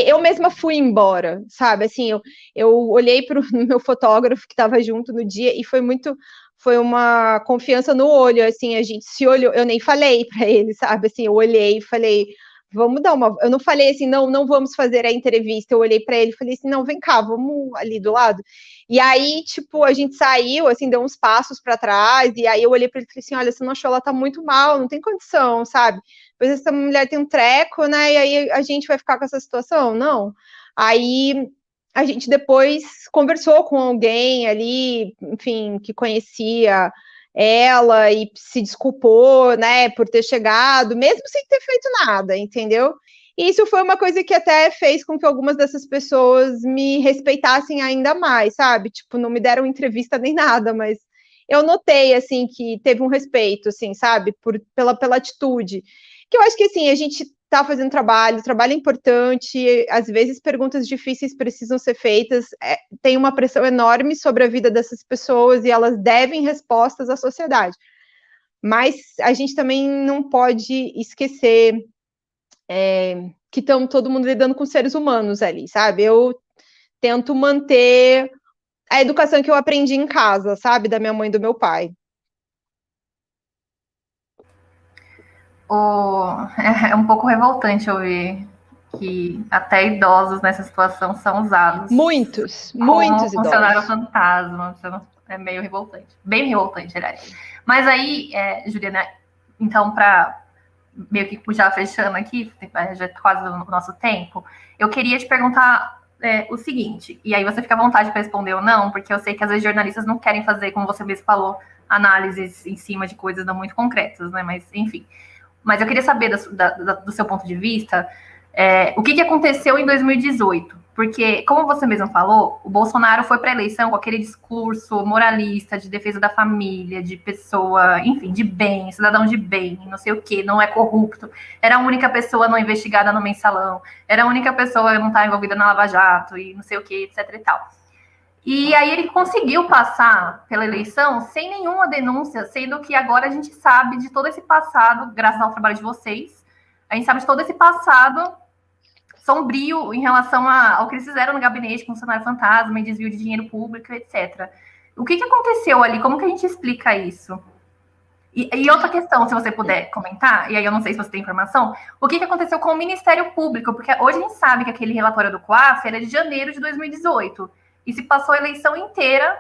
Eu mesma fui embora, sabe? Assim, eu olhei para o meu fotógrafo que estava junto no dia e foi uma confiança no olho, assim, a gente se olhou, eu nem falei para ele, sabe? Assim, eu olhei e falei, vamos dar uma. Eu não falei assim, não vamos fazer a entrevista. Eu olhei para ele e falei assim, não, vem cá, vamos ali do lado. E aí, tipo, a gente saiu, assim, deu uns passos para trás, e aí eu olhei para ele e falei assim, olha, você não achou, ela tá muito mal, não tem condição, sabe? Depois essa mulher tem um treco, né? E aí a gente vai ficar com essa situação? Não. Aí a gente depois conversou com alguém ali, enfim, que conhecia ela e se desculpou, né, por ter chegado, mesmo sem ter feito nada, entendeu? E isso foi uma coisa que até fez com que algumas dessas pessoas me respeitassem ainda mais, sabe? Tipo, não me deram entrevista nem nada, mas eu notei, assim, que teve um respeito, assim, sabe? Pela atitude. Que eu acho que, assim, a gente está fazendo trabalho é importante, às vezes perguntas difíceis precisam ser feitas, tem uma pressão enorme sobre a vida dessas pessoas e elas devem respostas à sociedade. Mas a gente também não pode esquecer que estamos todo mundo lidando com seres humanos ali, sabe? Eu tento manter a educação que eu aprendi em casa, sabe? Da minha mãe e do meu pai. É um pouco revoltante ouvir que até idosos nessa situação são usados. Muitos como funcionário idosos. fantasma. É meio revoltante. Bem revoltante, aliás. Mas aí, Juliana, então, para meio que já fechando aqui, já quase o nosso tempo, eu queria te perguntar o seguinte, e aí você fica à vontade para responder ou não, porque eu sei que às vezes jornalistas não querem fazer, como você mesmo falou, análises em cima de coisas não muito concretas, né? Mas, enfim. Mas eu queria saber do seu ponto de vista, o que aconteceu em 2018? Porque, como você mesmo falou, o Bolsonaro foi para a eleição com aquele discurso moralista de defesa da família, de pessoa, enfim, de bem, cidadão de bem, não sei o quê, não é corrupto. Era a única pessoa não investigada no mensalão, era a única pessoa que não está envolvida na Lava Jato e não sei o quê, etc e tal. E aí ele conseguiu passar pela eleição sem nenhuma denúncia, sendo que agora a gente sabe de todo esse passado, graças ao trabalho de vocês, a gente sabe de todo esse passado sombrio em relação ao que eles fizeram no gabinete com o funcionário fantasma e desvio de dinheiro público, etc. O que aconteceu ali? Como que a gente explica isso? E outra questão, se você puder comentar, e aí eu não sei se você tem informação, o que aconteceu com o Ministério Público? Porque hoje a gente sabe que aquele relatório do COAF era de janeiro de 2018, e se passou a eleição inteira,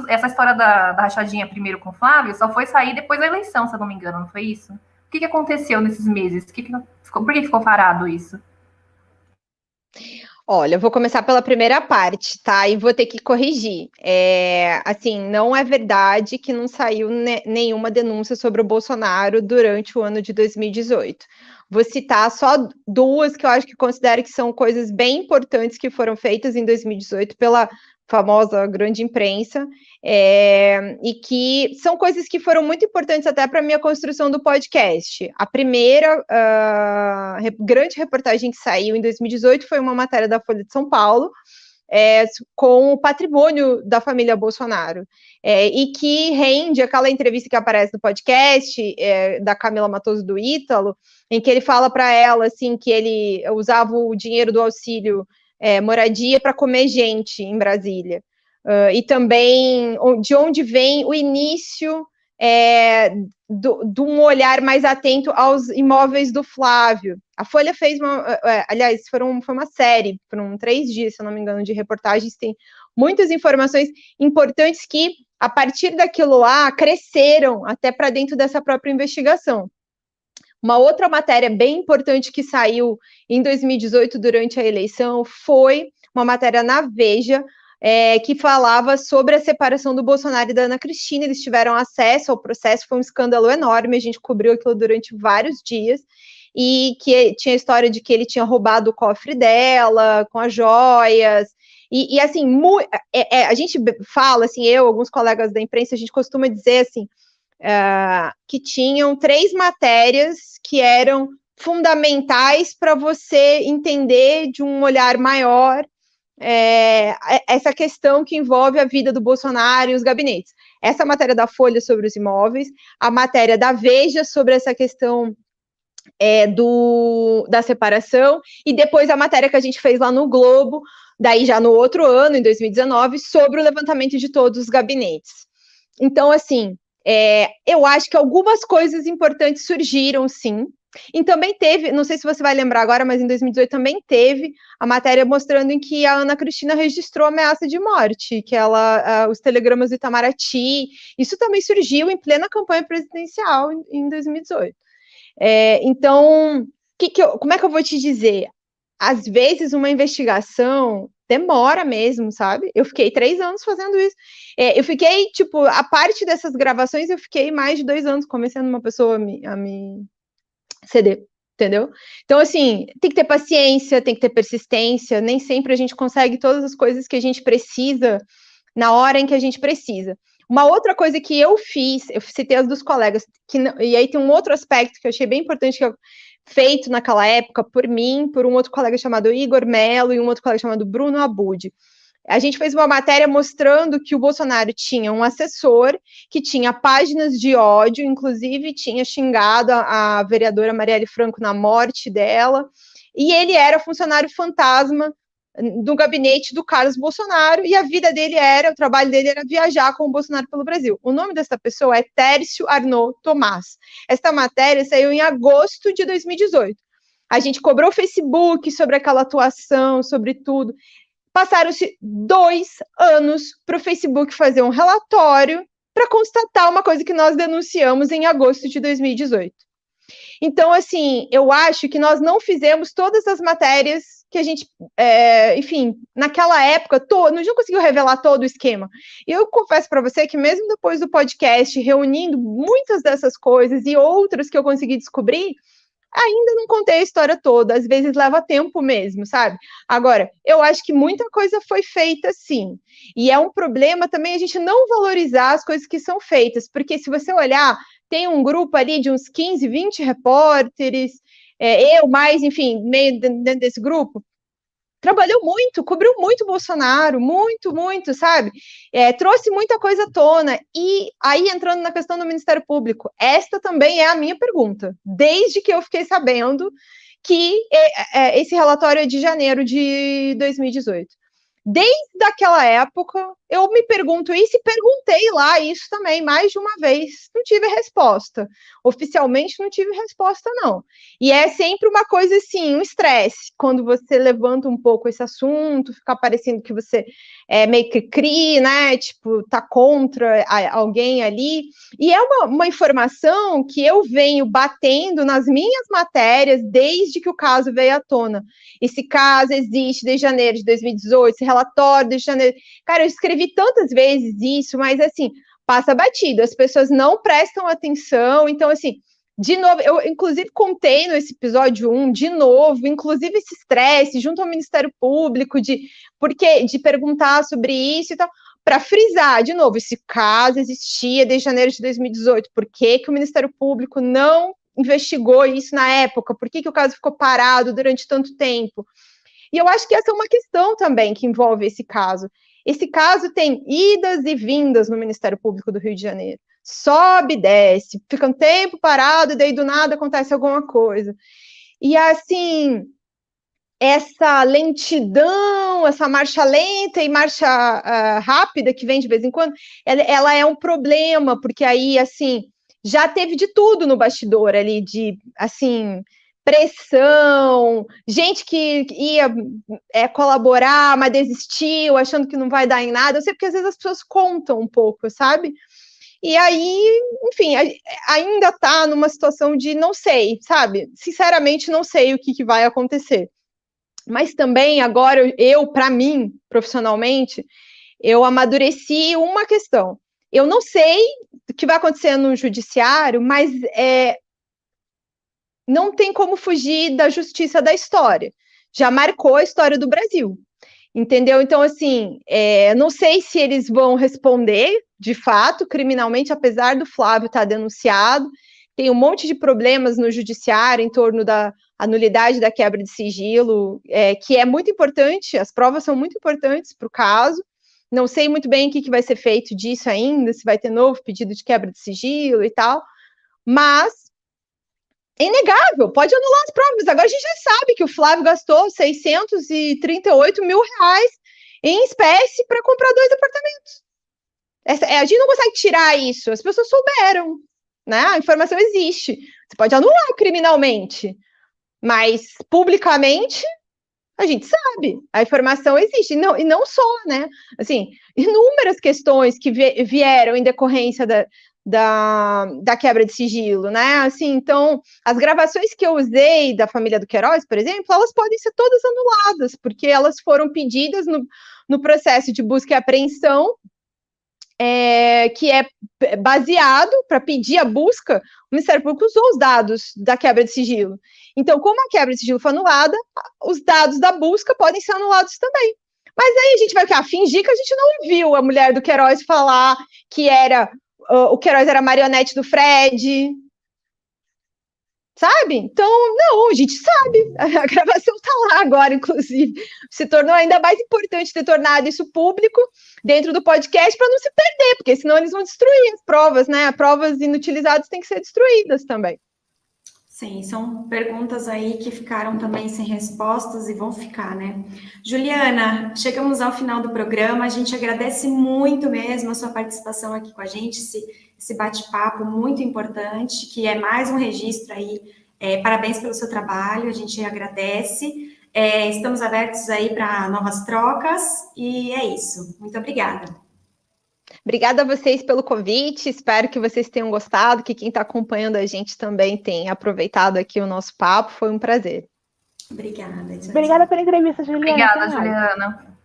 essa história da rachadinha primeiro com o Flávio, só foi sair depois da eleição, se eu não me engano, não foi isso? O que aconteceu nesses meses? Por que ficou parado isso? Olha, eu vou começar pela primeira parte, tá? E vou ter que corrigir. Assim, não é verdade que não saiu nenhuma denúncia sobre o Bolsonaro durante o ano de 2018. Vou citar só duas que eu acho que considero que são coisas bem importantes que foram feitas em 2018 pela famosa grande imprensa, e que são coisas que foram muito importantes até para a minha construção do podcast. A primeira grande reportagem que saiu em 2018 foi uma matéria da Folha de São Paulo, com o patrimônio da família Bolsonaro. E que rende aquela entrevista que aparece no podcast da Camila Matoso do Ítalo, em que ele fala para ela assim, que ele usava o dinheiro do auxílio moradia para comer gente em Brasília. E também de onde vem o início de um olhar mais atento aos imóveis do Flávio. A Folha fez aliás, foi uma série, foram 3 dias, se eu não me engano, de reportagens, tem muitas informações importantes que, a partir daquilo lá, cresceram até para dentro dessa própria investigação. Uma outra matéria bem importante que saiu em 2018, durante a eleição, foi uma matéria na Veja, que falava sobre a separação do Bolsonaro e da Ana Cristina. Eles tiveram acesso ao processo, foi um escândalo enorme, a gente cobriu aquilo durante vários dias, e que tinha a história de que ele tinha roubado o cofre dela, com as joias, e assim, a gente fala, assim, alguns colegas da imprensa, a gente costuma dizer, assim, que tinham 3 matérias que eram fundamentais para você entender de um olhar maior essa questão que envolve a vida do Bolsonaro e os gabinetes. Essa matéria da Folha sobre os imóveis, a matéria da Veja sobre essa questão da separação, e depois a matéria que a gente fez lá no Globo, daí já no outro ano, em 2019, sobre o levantamento de todos os gabinetes. Então, assim, eu acho que algumas coisas importantes surgiram, sim. E também teve, não sei se você vai lembrar agora, mas em 2018 também teve a matéria mostrando em que a Ana Cristina registrou ameaça de morte, que os telegramas do Itamaraty, isso também surgiu em plena campanha presidencial em 2018. Então, como é que eu vou te dizer? Às vezes uma investigação demora mesmo, sabe? Eu fiquei 3 anos fazendo isso. Eu fiquei, tipo, a parte dessas gravações, eu fiquei mais de 2 anos convencendo uma pessoa a me ceder, entendeu? Então, assim, tem que ter paciência, tem que ter persistência, nem sempre a gente consegue todas as coisas que a gente precisa na hora em que a gente precisa. Uma outra coisa que eu fiz, eu citei as dos colegas, e aí tem um outro aspecto que eu achei bem importante, que feito naquela época por mim, por um outro colega chamado Igor Mello e um outro colega chamado Bruno Abud. A gente fez uma matéria mostrando que o Bolsonaro tinha um assessor que tinha páginas de ódio, inclusive tinha xingado a vereadora Marielle Franco na morte dela, e ele era funcionário fantasma do gabinete do Carlos Bolsonaro, e a vida dele o trabalho dele era viajar com o Bolsonaro pelo Brasil. O nome dessa pessoa é Tércio Arnaud Tomás. Esta matéria saiu em agosto de 2018. A gente cobrou o Facebook sobre aquela atuação, sobre tudo. Passaram-se 2 anos para o Facebook fazer um relatório para constatar uma coisa que nós denunciamos em agosto de 2018. Então, assim, eu acho que nós não fizemos todas as matérias que a gente, enfim, naquela época, não conseguiu revelar todo o esquema. E eu confesso para você que mesmo depois do podcast, reunindo muitas dessas coisas e outras que eu consegui descobrir, ainda não contei a história toda, às vezes leva tempo mesmo, sabe? Agora, eu acho que muita coisa foi feita sim, e é um problema também a gente não valorizar as coisas que são feitas, porque se você olhar, tem um grupo ali de uns 15, 20 repórteres, eu mais, enfim, meio dentro desse grupo, trabalhou muito, cobriu muito Bolsonaro, muito, muito, sabe? Trouxe muita coisa à tona. E aí, entrando na questão do Ministério Público, esta também é a minha pergunta, desde que eu fiquei sabendo que esse relatório é de janeiro de 2018. Desde aquela época, eu me pergunto isso e perguntei lá isso também mais de uma vez. Não tive resposta. Oficialmente não tive resposta, não. E é sempre uma coisa assim, um estresse. Quando você levanta um pouco esse assunto, fica parecendo que você meio que cria, né? Tipo, tá contra alguém ali. E é uma informação que eu venho batendo nas minhas matérias desde que o caso veio à tona. Esse caso existe desde janeiro de 2018, esse relatório desde janeiro. Cara, eu escrevi tantas vezes isso, mas assim, passa batido, as pessoas não prestam atenção, então assim, de novo, eu inclusive contei nesse episódio 1, de novo, inclusive esse estresse junto ao Ministério Público, de perguntar sobre isso e tal, para frisar, de novo, esse caso existia desde janeiro de 2018, por que o Ministério Público não investigou isso na época, por que o caso ficou parado durante tanto tempo? E eu acho que essa é uma questão também que envolve esse caso. Esse caso tem idas e vindas no Ministério Público do Rio de Janeiro. Sobe, desce, fica um tempo parado, e daí do nada acontece alguma coisa. E assim, essa lentidão, essa marcha lenta e marcha rápida que vem de vez em quando, ela é um problema, porque aí, assim, já teve de tudo no bastidor ali, de, assim, pressão, gente que ia colaborar, mas desistiu, achando que não vai dar em nada. Eu sei porque às vezes as pessoas contam um pouco, sabe? E aí, enfim, ainda está numa situação de não sei, sabe? Sinceramente, não sei o que vai acontecer. Mas também, agora, para mim, profissionalmente, eu amadureci uma questão. Eu não sei o que vai acontecer no judiciário, mas não tem como fugir da justiça da história. Já marcou a história do Brasil. Entendeu? Então, assim, não sei se eles vão responder, de fato, criminalmente, apesar do Flávio estar denunciado. Tem um monte de problemas no judiciário em torno da anulidade da quebra de sigilo, que é muito importante, as provas são muito importantes para o caso. Não sei muito bem o que vai ser feito disso ainda, se vai ter novo pedido de quebra de sigilo e tal, mas é inegável, pode anular as provas. Agora a gente já sabe que o Flávio gastou 638 mil reais em espécie para comprar 2 apartamentos. A gente não consegue tirar isso, as pessoas souberam, né? A informação existe. Você pode anular criminalmente, mas publicamente a gente sabe, a informação existe. E não só, né? Assim, inúmeras questões que vieram em decorrência da quebra de sigilo, né? Assim, então, as gravações que eu usei da família do Queiroz, por exemplo, elas podem ser todas anuladas, porque elas foram pedidas no processo de busca e apreensão, que é baseado para pedir a busca, o Ministério Público usou os dados da quebra de sigilo. Então, como a quebra de sigilo foi anulada, os dados da busca podem ser anulados também. Mas aí a gente vai fingir que a gente não ouviu a mulher do Queiroz falar que o Queiroz era marionete do Fred, sabe? Então, não, a gente sabe, a gravação está lá agora, inclusive. Se tornou ainda mais importante ter tornado isso público dentro do podcast para não se perder, porque senão eles vão destruir as provas, né? Provas inutilizadas têm que ser destruídas também. Sim, são perguntas aí que ficaram também sem respostas e vão ficar, né? Juliana, chegamos ao final do programa, a gente agradece muito mesmo a sua participação aqui com a gente, esse bate-papo muito importante, que é mais um registro aí. Parabéns pelo seu trabalho, a gente agradece. Estamos abertos aí para novas trocas e é isso. Muito obrigada. Obrigada a vocês pelo convite, espero que vocês tenham gostado, que quem está acompanhando a gente também tenha aproveitado aqui o nosso papo, foi um prazer. Obrigada. Obrigada pela entrevista, Juliana. Obrigada, Juliana.